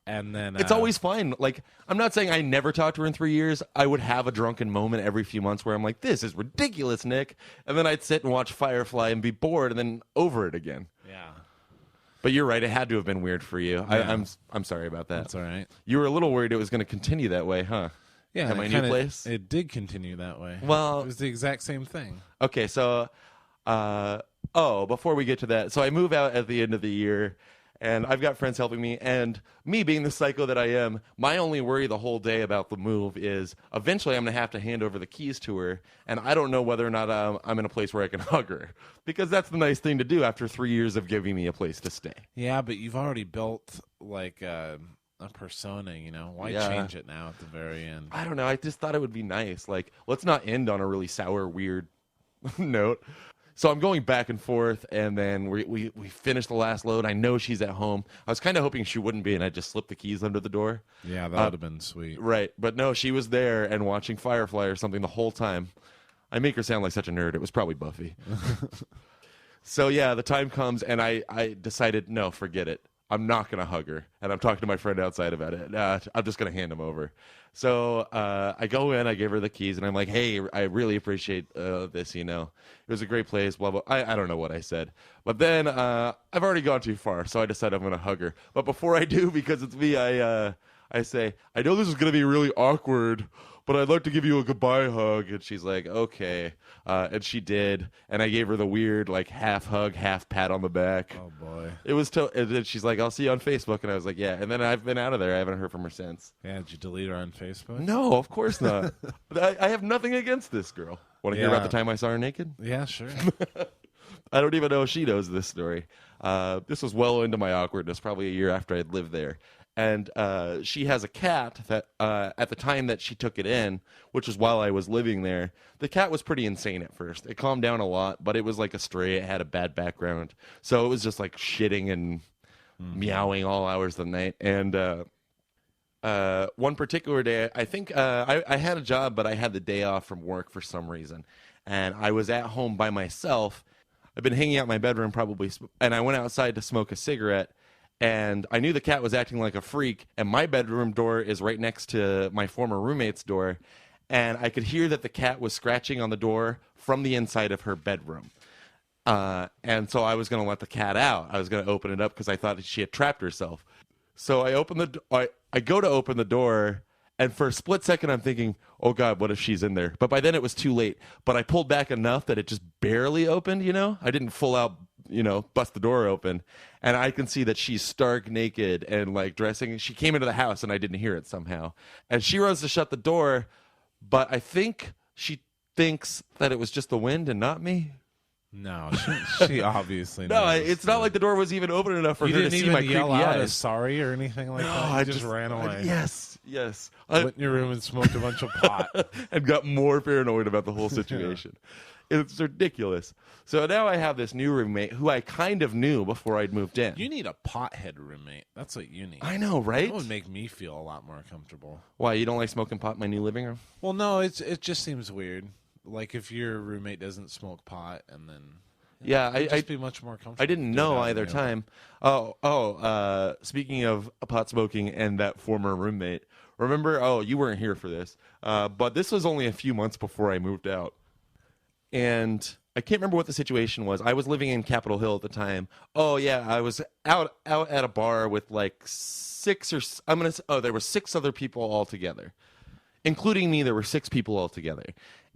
And then... It's always fine. Like, I'm not saying I never talked to her in 3 years. I would have a drunken moment every few months where I'm like, this is ridiculous, Nick. And then I'd sit and watch Firefly and be bored and then over it again. Yeah. But you're right. It had to have been weird for you. Yeah. I'm sorry about that. That's all right. You were a little worried it was going to continue that way, huh? Yeah. At my new place? It did continue that way. Well... It was the exact same thing. Okay, so... before we get to that, so I move out at the end of the year, and I've got friends helping me, and me being the psycho that I am, my only worry the whole day about the move is eventually I'm going to have to hand over the keys to her, and I don't know whether or not I'm in a place where I can hug her, because that's the nice thing to do after 3 years of giving me a place to stay. Yeah, but you've already built, like, a persona, you know? Why change it now at the very end? I don't know, I just thought it would be nice. Like, let's not end on a really sour, weird note. So I'm going back and forth, and then we finish the last load. I know she's at home. I was kind of hoping she wouldn't be, and I'd just slip the keys under the door. Yeah, that would have been sweet. Right, but no, she was there and watching Firefly or something the whole time. I make her sound like such a nerd. It was probably Buffy. So yeah, the time comes, and I decided, no, forget it. I'm not going to hug her. And I'm talking to my friend outside about it. I'm just going to hand him over. So I go in, I give her the keys, and I'm like, hey, I really appreciate this, you know. It was a great place, blah, blah. I don't know what I said. But then I've already gone too far, so I decide I'm going to hug her. But before I do, because it's me, I say, I know this is going to be really awkward, but I'd like to give you a goodbye hug. And she's like, okay. And she did. And I gave her the weird, like, half hug, half pat on the back. Oh, boy. It was, and then she's like, I'll see you on Facebook. And I was like, yeah. And then I've been out of there. I haven't heard from her since. Yeah, did you delete her on Facebook? No, of course not. I have nothing against this girl. Want to hear about the time I saw her naked? Yeah, sure. I don't even know if she knows this story. This was well into my awkwardness, probably a year after I'd lived there. And she has a cat that at the time that she took it in, which was while I was living there, the cat was pretty insane at first. It calmed down a lot, but it was like a stray. It had a bad background. So it was just like shitting and meowing all hours of the night. And one particular day, I think I had a job, but I had the day off from work for some reason. And I was at home by myself. I've been hanging out in my bedroom probably, and I went outside to smoke a cigarette. And I knew the cat was acting like a freak, and my bedroom door is right next to my former roommate's door, and I could hear that the cat was scratching on the door from the inside of her bedroom. And so I was going to let the cat out. I was going to open it up because I thought that she had trapped herself. So I go to open the door, and for a split second I'm thinking, oh God, what if she's in there? But by then it was too late. But I pulled back enough that it just barely opened, you know? I didn't full out, bust the door open. And I can see that she's stark naked and like dressing. She came into the house and I didn't hear it somehow. And she runs to shut the door, but I think she thinks that it was just the wind and not me. No, she obviously no. knows. It's not like the door was even open enough for her to see my creepy yell out eyes. sorry or anything like that. I just ran away. Yes. Went in your room and smoked a bunch of pot and got more paranoid about the whole situation. It's ridiculous. So now I have this new roommate who I kind of knew before I'd moved in. You need a pothead roommate. That's what you need. I know, right? That would make me feel a lot more comfortable. Why, you don't like smoking pot in my new living room? Well, no, it just seems weird. Like if your roommate doesn't smoke pot, and then it'd just be much more comfortable. I didn't know either time. Speaking of pot smoking and that former roommate, remember? Oh, you weren't here for this, but this was only a few months before I moved out, and I can't remember what the situation was. I was living in Capitol Hill at the time. Oh yeah, I was out at a bar with like there were 6 other people all together, including me. There were 6 people all together.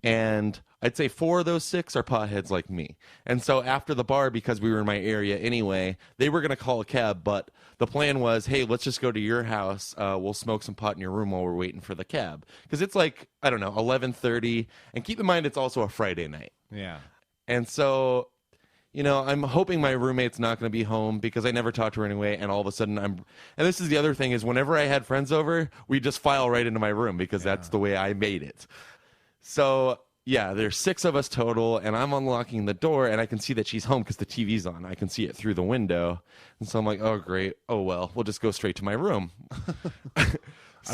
And I'd say 4 of those 6 are potheads like me. And so after the bar, because we were in my area anyway, they were going to call a cab. But the plan was, hey, let's just go to your house. We'll smoke some pot in your room while we're waiting for the cab. Because it's like, I don't know, 11:30. And keep in mind, it's also a Friday night. Yeah. And so, I'm hoping my roommate's not going to be home because I never talked to her anyway. And all of a sudden and this is the other thing is whenever I had friends over, we just file right into my room because that's the way I made it. So, yeah, there's 6 of us total, and I'm unlocking the door, and I can see that she's home because the TV's on. I can see it through the window. And so I'm like, oh, great. Oh, well, we'll just go straight to my room. I'm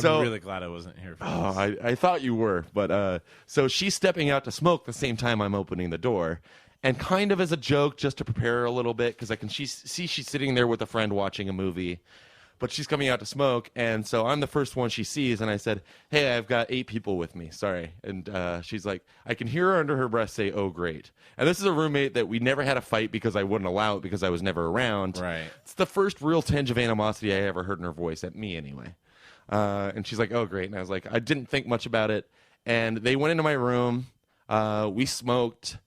really glad I wasn't here for this. I thought you were. But so she's stepping out to smoke the same time I'm opening the door. And kind of as a joke, just to prepare her a little bit, because I can see she's sitting there with a friend watching a movie. But she's coming out to smoke, and so I'm the first one she sees, and I said, hey, I've got 8 people with me, sorry. And she's like, I can hear her under her breath say, oh, great. And this is a roommate that we never had a fight because I wouldn't allow it because I was never around. Right. It's the first real tinge of animosity I ever heard in her voice, at me anyway. And she's like, oh, great. And I was like, I didn't think much about it. And they went into my room. We smoked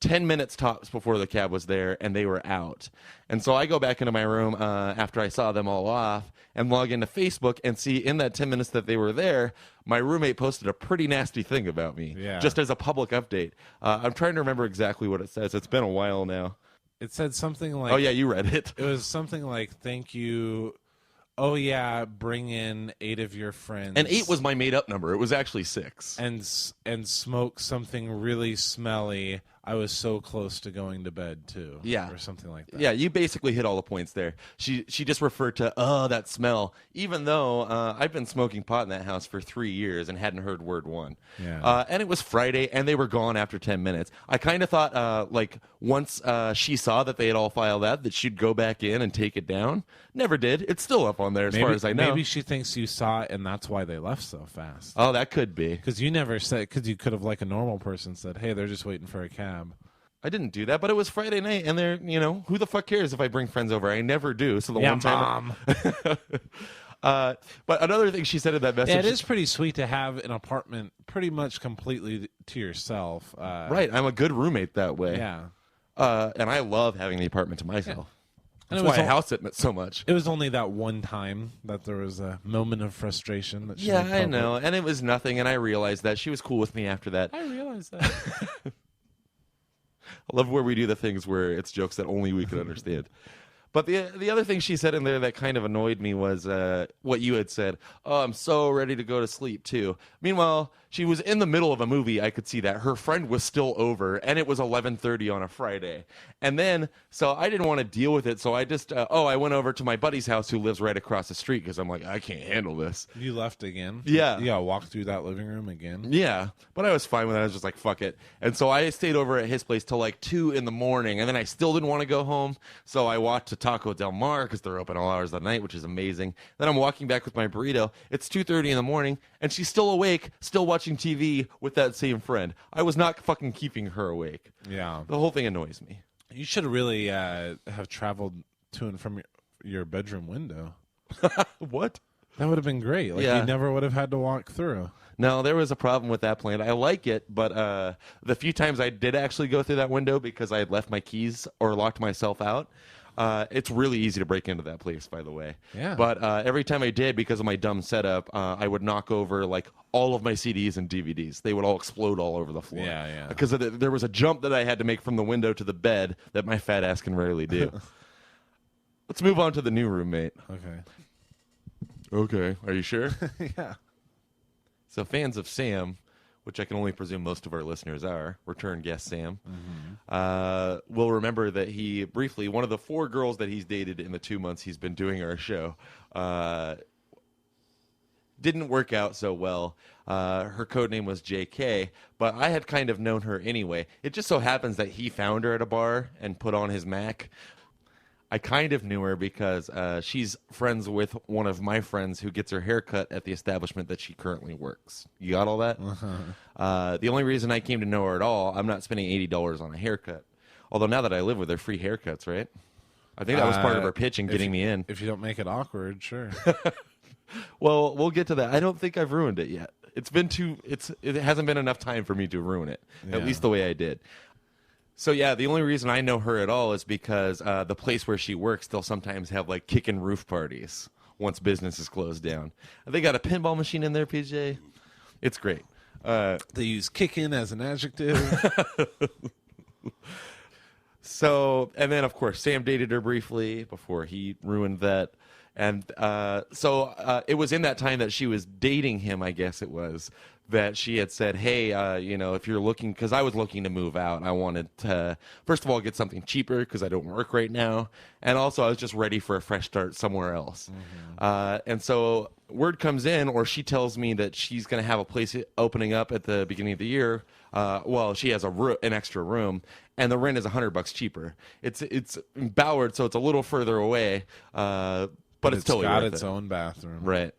10 minutes tops before the cab was there, and they were out. And so I go back into my room after I saw them all off and log into Facebook and see in that 10 minutes that they were there, my roommate posted a pretty nasty thing about me, just as a public update. I'm trying to remember exactly what it says. It's been a while now. It said something like... Oh, yeah, you read it. It was something like, thank you... Oh, yeah, bring in 8 of your friends. And 8 was my made-up number. It was actually 6. And smoke something really smelly. I was so close to going to bed, too. Yeah. Or something like that. Yeah, you basically hit all the points there. She just referred to, that smell, even though I've been smoking pot in that house for 3 years and hadn't heard word one. Yeah. And it was Friday, and they were gone after 10 minutes. I kind of thought, once she saw that they had all filed that she'd go back in and take it down. Never did. It's still up on there as far as I know. Maybe she thinks you saw it, and that's why they left so fast. Oh, that could be. Because you never said, because you could have, like a normal person, said, hey, they're just waiting for a cab. I didn't do that, but it was Friday night, and they're, who the fuck cares if I bring friends over? I never do. So the one time. Mom. But another thing she said in that message. Yeah, it is pretty sweet to have an apartment pretty much completely to yourself. Right. I'm a good roommate that way. Yeah. And I love having the apartment to myself. Yeah. That's why I house it so much. It was only that one time that there was a moment of frustration. That she I know. And it was nothing, and I realized that. She was cool with me after that. I realized that. I love where we do the things where it's jokes that only we can understand. But the other thing she said in there that kind of annoyed me was what you had said. Oh, I'm so ready to go to sleep, too. Meanwhile, she was in the middle of a movie. I could see that. Her friend was still over, and it was 11:30 on a Friday. And then, so I didn't want to deal with it, so I just, I went over to my buddy's house who lives right across the street because I'm like, I can't handle this. You left again? Yeah. You got to walk through that living room again? Yeah, but I was fine with it. I was just like, fuck it. And so I stayed over at his place till like 2 in the morning, and then I still didn't want to go home, so I walked to Taco Del Mar because they're open all hours of the night, which is amazing. Then I'm walking back with my burrito. It's 2:30 in the morning, and she's still awake, still watching TV with that same friend. I was not fucking keeping her awake. Yeah. The whole thing annoys me. You should really have traveled to and from your bedroom window. What? That would have been great. Like, you never would have had to walk through. No, there was a problem with that plan. I like it, but the few times I did actually go through that window because I had left my keys or locked myself out, it's really easy to break into that place, by the way. Yeah. But every time I did, because of my dumb setup, I would knock over like all of my CDs and DVDs. They would all explode all over the floor. Yeah, yeah. Because there was a jump that I had to make from the window to the bed that my fat ass can rarely do. Let's move on to the new roommate. Okay. Okay. Are you sure? Yeah. So fans of Sam which I can only presume most of our listeners are, return guest Sam, will remember that he briefly, one of the 4 girls that he's dated in the 2 months he's been doing our show, didn't work out so well. Her code name was JK, but I had kind of known her anyway. It just so happens that he found her at a bar and put on his Mac. I kind of knew her because she's friends with one of my friends who gets her hair cut at the establishment that she currently works. You got all that? The only reason I came to know her at all, I'm not spending $80 on a haircut. Although now that I live with her, free haircuts, right? I think that was part of her pitch in getting me in. If you don't make it awkward, sure. Well, we'll get to that. I don't think I've ruined it yet. It hasn't been enough time for me to ruin it, at least the way I did. So, yeah, the only reason I know her at all is because the place where she works, they'll sometimes have, like, kickin' roof parties once business is closed down. They got a pinball machine in there, PJ. It's great. They use kickin' as an adjective. So, and then, of course, Sam dated her briefly before he ruined that. And so it was in that time that she was dating him, I guess it was, that she had said, hey, if you're looking, because I was looking to move out, I wanted to, first of all, get something cheaper because I don't work right now. And also I was just ready for a fresh start somewhere else. And so word comes in, or she tells me that she's going to have a place opening up at the beginning of the year. Well, she has an extra room, and the rent is $100 cheaper. It's in Ballard, so it's a little further away, but it's totally got worth its it. own bathroom. Right.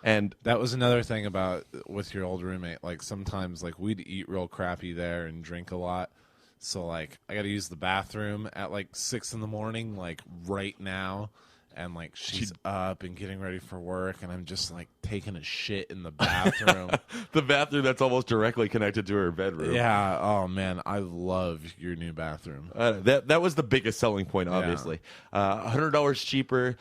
And that was another thing about with your old roommate. Like sometimes, like we'd eat real crappy there and drink a lot. So like I got to use the bathroom at like 6 a.m, like right now, and like she's up and getting ready for work, and I'm just like taking a shit in the bathroom. The bathroom that's almost directly connected to her bedroom. Yeah. Oh man, I love your new bathroom. That was the biggest selling point, obviously. $100 cheaper.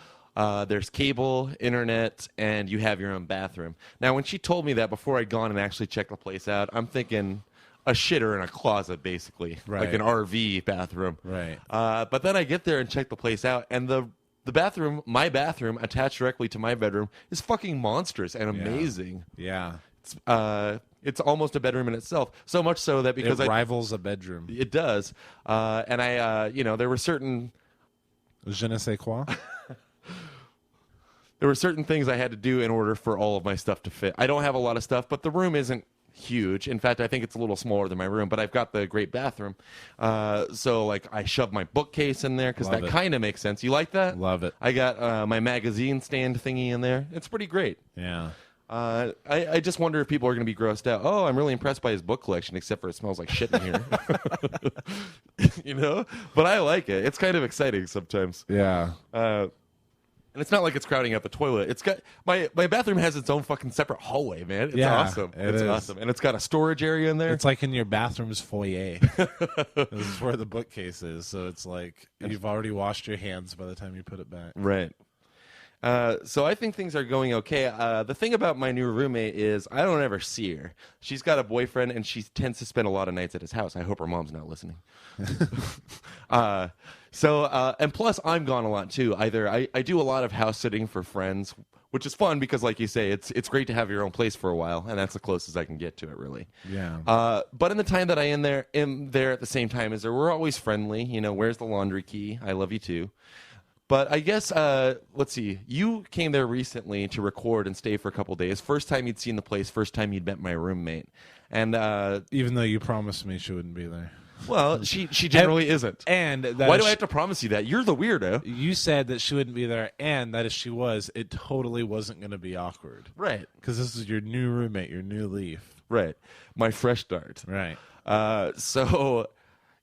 There's cable, internet, and you have your own bathroom. Now, when she told me that before I'd gone and actually checked the place out, I'm thinking a shitter in a closet, basically, like an RV bathroom. Right. But then I get there and check the place out, and the bathroom, my bathroom, attached directly to my bedroom, is fucking monstrous and amazing. Yeah. It's almost a bedroom in itself. So much so that because it rivals a bedroom. It does. And I, there were certain... Je ne sais quoi? There were certain things I had to do in order for all of my stuff to fit. I don't have a lot of stuff, but the room isn't huge. In fact, I think it's a little smaller than my room, but I've got the great bathroom. So, like, I shoved my bookcase in there because that kind of makes sense. You like that? Love it. I got my magazine stand thingy in there. It's pretty great. Yeah. I just wonder if people are going to be grossed out. Oh, I'm really impressed by his book collection, except for it smells like shit in here. But I like it. It's kind of exciting sometimes. Yeah. And it's not like it's crowding out the toilet. It's got my bathroom has its own fucking separate hallway, man. It's awesome. It's awesome. And it's got a storage area in there. It's like in your bathroom's foyer. This is where the bookcase is. So it's like you've already washed your hands by the time you put it back. Right. So I think things are going okay. The thing about my new roommate is I don't ever see her. She's got a boyfriend, and she tends to spend a lot of nights at his house. I hope her mom's not listening. And plus, I'm gone a lot, too. Either I do a lot of house sitting for friends, which is fun because, like you say, it's great to have your own place for a while, and that's the closest I can get to it, really. Yeah. But in the time that I am there at the same time as her, we're always friendly. Where's the laundry key? I love you, too. But I guess, let's see, you came there recently to record and stay for a couple days. First time you'd seen the place, first time you'd met my roommate. And even though you promised me she wouldn't be there. Well, she generally isn't. And why do I have to promise you that? You're the weirdo. You said that she wouldn't be there, and that if she was, it totally wasn't going to be awkward. Right. Because this is your new roommate, your new leaf. Right. My fresh start. Right. So...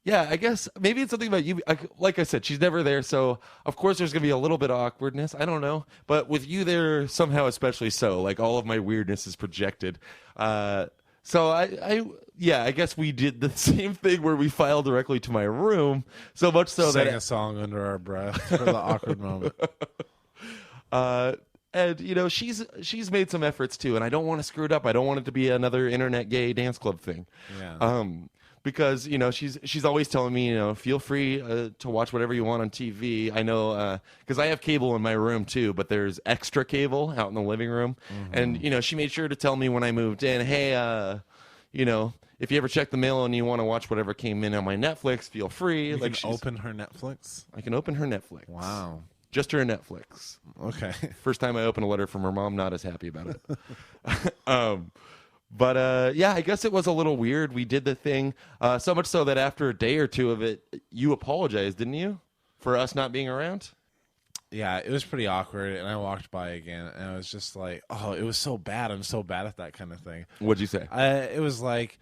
yeah, I guess maybe it's something about you. Like I said, she's never there, so of course there's going to be a little bit of awkwardness. I don't know. But with you there, somehow especially so. Like all of my weirdness is projected. So I guess we did the same thing where we filed directly to my room, so much so Sang that... a song under our breath for the awkward moment. And, she's made some efforts too, and I don't want to screw it up. I don't want it to be another internet gay dance club thing. Yeah. Because she's always telling me feel free to watch whatever you want on TV. I know because I have cable in my room too, but there's extra cable out in the living room, and she made sure to tell me when I moved in, hey, if you ever check the mail and you want to watch whatever came in on my Netflix, feel free. You like can open her Netflix? I can open her Netflix. Wow. Just her Netflix. Okay. First time I opened a letter from her mom, not as happy about it. But yeah, I guess it was a little weird. We did the thing, so much so that after a day or two of it, you apologized, didn't you, for us not being around? Yeah, it was pretty awkward, and I walked by again, and I was just like, oh, it was so bad. I'm so bad at that kind of thing. What'd you say? It was like,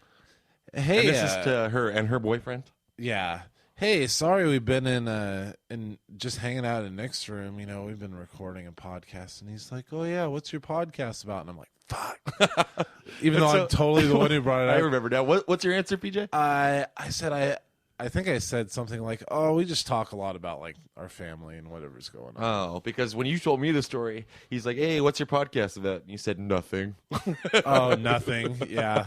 hey. And this is to her and her boyfriend? Yeah. Hey, sorry we've been in just hanging out in Nick's room. We've been recording a podcast. And he's like, oh, yeah, what's your podcast about? And I'm like, fuck. Even though I'm totally the one who brought it up. I remember now. What's your answer, PJ? I said, I think I said something like, oh, we just talk a lot about, like, our family and whatever's going on. Oh, because when you told me the story, he's like, hey, what's your podcast about? And you said nothing. Oh, nothing. Yeah.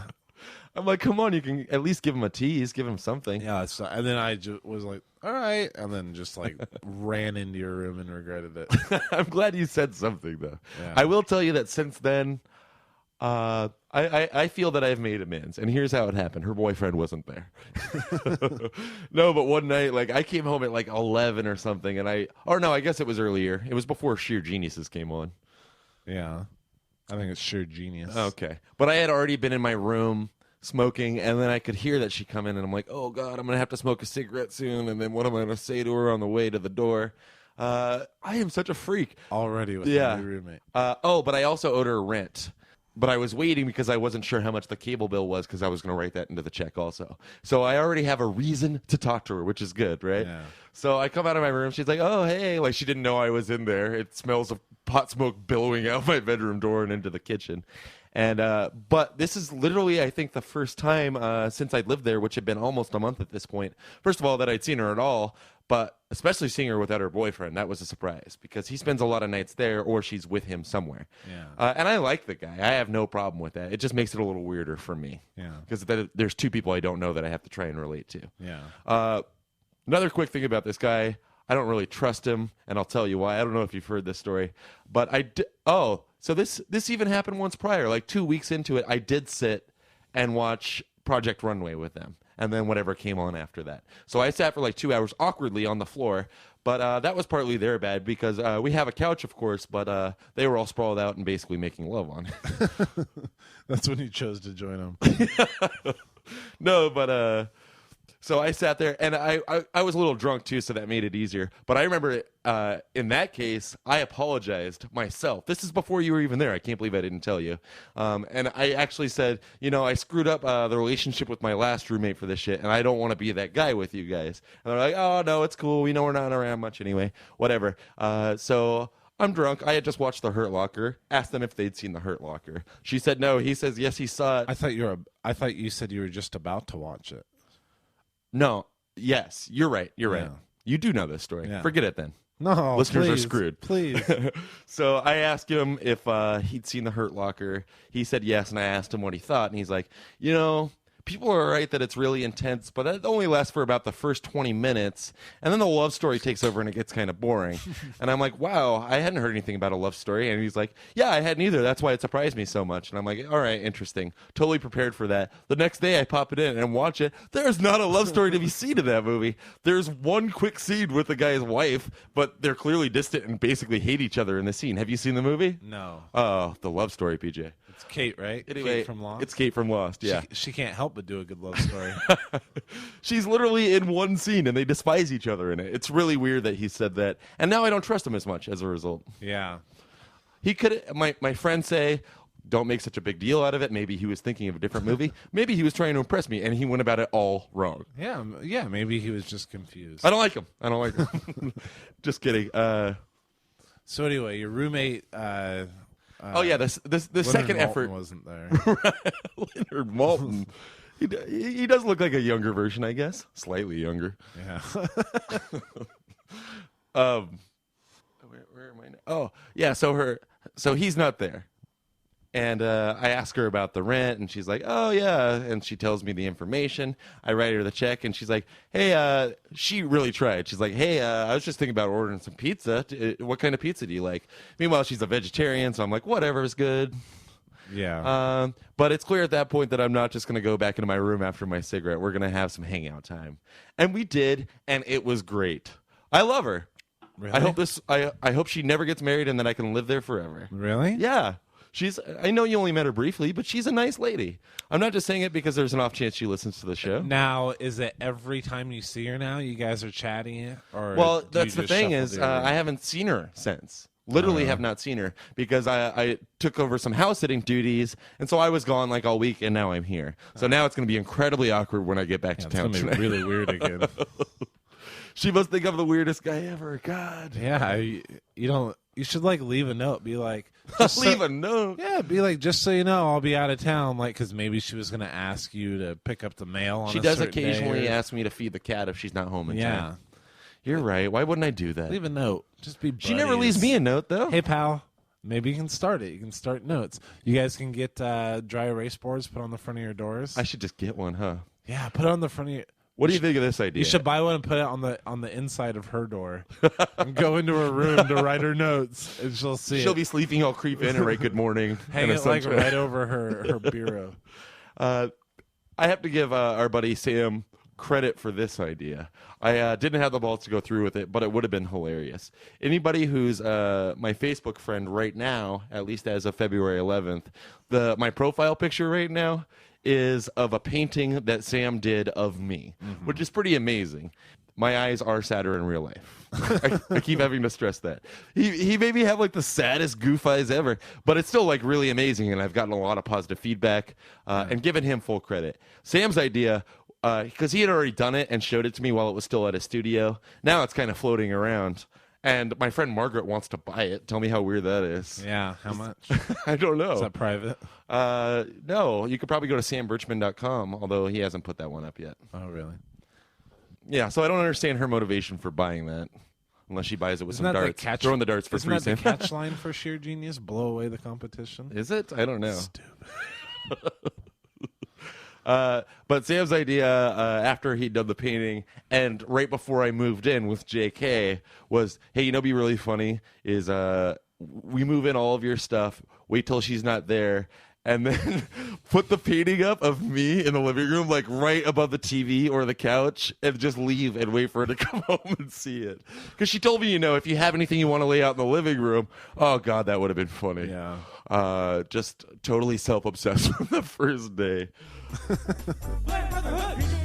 I'm like, come on, you can at least give him a tease, give him something. Yeah, and then I was like, all right, and then just like ran into your room and regretted it. I'm glad you said something, though. Yeah. I will tell you that since then, I feel that I've made amends, and here's how it happened. Her boyfriend wasn't there. No, but one night, like, I came home at like 11 or something, and I guess it was earlier. It was before Sheer Geniuses came on. Yeah, I think it's Sheer Genius. Okay, but I had already been in my room smoking, and then I could hear that she come in, and I'm like, oh god, I'm gonna have to smoke a cigarette soon, and then what am I gonna say to her on the way to the door? I am such a freak Already with my new roommate. But I also owed her rent, but I was waiting because I wasn't sure how much the cable bill was, because I was gonna write that into the check also. So I already have a reason to talk to her, which is good, right? Yeah. So I come out of my room, she's like, oh hey, like she didn't know I was in there. It smells of pot smoke billowing out my bedroom door and into the kitchen. And but this is literally, I think, the first time since I'd lived there, which had been almost a month at this point. First of all, that I'd seen her at all, but especially seeing her without her boyfriend, that was a surprise, because he spends a lot of nights there, or she's with him somewhere. Yeah. And I like the guy. I have no problem with that. It just makes it a little weirder for me. Yeah. Because there's two people I don't know that I have to try and relate to. Yeah. Another quick thing about this guy, I don't really trust him, and I'll tell you why. I don't know if you've heard this story, but so this even happened once prior. Like 2 weeks into it, I did sit and watch Project Runway with them, and then whatever came on after that. So I sat for like 2 hours awkwardly on the floor, but that was partly their bad, because we have a couch, of course, but they were all sprawled out and basically making love on it. That's when you chose to join them. No, but so I sat there, and I was a little drunk too, so that made it easier. But I remember in that case, I apologized myself. This is before you were even there. I can't believe I didn't tell you. And I actually said, I screwed up the relationship with my last roommate for this shit, and I don't want to be that guy with you guys. And they're like, oh, no, it's cool. We know we're not around much anyway. Whatever. So I'm drunk. I had just watched The Hurt Locker. Asked them if they'd seen The Hurt Locker. She said no. He says yes, he saw it. I thought you said you were just about to watch it. No. Yes, you're right. You're right. Yeah. You do know this story. Yeah. Forget it then. No, Listeners are please, screwed. Please. So I asked him if he'd seen The Hurt Locker. He said yes, and I asked him what he thought, and he's like, people are right that it's really intense, but it only lasts for about the first 20 minutes, and then the love story takes over and it gets kind of boring. And I'm like, wow, I hadn't heard anything about a love story. And he's like, yeah, I hadn't either. That's why it surprised me so much. And I'm like, all right, interesting. Totally prepared for that. The next day I pop it in and watch it. There's not a love story to be seen in that movie. There's one quick scene with the guy's wife, but they're clearly distant and basically hate each other in the scene. Have you seen the movie? No. Oh, the love story, PJ. It's Kate, right? Anyway, Kate from Lost? It's Kate from Lost, yeah. She can't help but do a good love story. She's literally in one scene, and they despise each other in it. It's really weird that he said that. And now I don't trust him as much as a result. Yeah. He could, my friends say, don't make such a big deal out of it. Maybe he was thinking of a different movie. Maybe he was trying to impress me, and he went about it all wrong. Yeah, maybe he was just confused. I don't like him. Just kidding. So anyway, your roommate... oh yeah, the second effort wasn't there. Leonard Maltin. He does look like a younger version, I guess, slightly younger. Yeah. Where am I now? Oh yeah, so he's not there, and I ask her about the rent, and she's like, oh yeah, and she tells me the information. I write her the check, and she's like, hey, she really tried. She's like, hey, I was just thinking about ordering some pizza. What kind of pizza do you like? Meanwhile, she's a vegetarian, so I'm like, whatever is good. Yeah. But it's clear at that point that I'm not just going to go back into my room after my cigarette. We're going to have some hangout time. And we did, and it was great. I love her. Really? I hope she never gets married and that I can live there forever. Really? Yeah. I know you only met her briefly, but she's a nice lady. I'm not just saying it because there's an off chance she listens to the show. Now, is it every time you see her now you guys are chatting? Or well, do that's you the just thing shuffle is, to your room? I haven't seen her since. Literally have not seen her because I took over some house sitting duties, and so I was gone like all week, and now I'm here. So now it's going to be incredibly awkward when I get back to It's town gonna be tonight. really weird again. She must think I'm the weirdest guy ever. God. Yeah, you should like leave a note. Be like, just Leave a note. Yeah, be like, just so you know, I'll be out of town. Like, because maybe she was gonna ask you to pick up the mail. On She a does certain day occasionally or- ask me to feed the cat if she's not home in Yeah, time. You're right. Why wouldn't I do that? leave a note. Just be. She never buddies. leaves me a note, though. Hey, pal. Maybe you can start it. You can start notes. You guys can get dry erase boards put on the front of your doors. I should just get one, huh? Yeah, put it on the front of your. What do you think of this idea? You should buy one and put it on the inside of her door, and go into her room to write her notes, and she'll see. She'll it. be sleeping. I'll creep in and write good morning. Hang and a it like sunshine. right over her bureau. I have to give our buddy Sam credit for this idea. I didn't have the balls to go through with it, but it would have been hilarious. Anybody who's my Facebook friend right now, at least as of February 11th, my profile picture right now is of a painting that Sam did of me, which is pretty amazing. My eyes are sadder in real life. I keep having to stress that. He made me have like the saddest goof eyes ever, but it's still like really amazing, and I've gotten a lot of positive feedback and given him full credit. Sam's idea, because he had already done it and showed it to me while it was still at his studio. Now it's kind of floating around. And my friend Margaret wants to buy it. Tell me how weird that is. Yeah, how much? I don't know. Is that private? No, you could probably go to sambirchman.com, although he hasn't put that one up yet. Oh, really? Yeah, so I don't understand her motivation for buying that, unless she buys it with Isn't some that the darts. catch- Throwing the darts for Isn't free, that the Sam. catch line for Sheer Genius? Blow away the competition? Is it? I don't know. Stupid. But Sam's idea after he'd done the painting and right before I moved in with JK was, hey, you know, what'd be really funny is we move in all of your stuff, wait till she's not there, and then put the painting up of me in the living room, like right above the TV or the couch, and just leave and wait for her to come home and see it. Because she told me, you know, if you have anything you want to lay out in the living room, oh, God, that would have been funny. Yeah. Just totally self-obsessed from the first day. Brotherhood.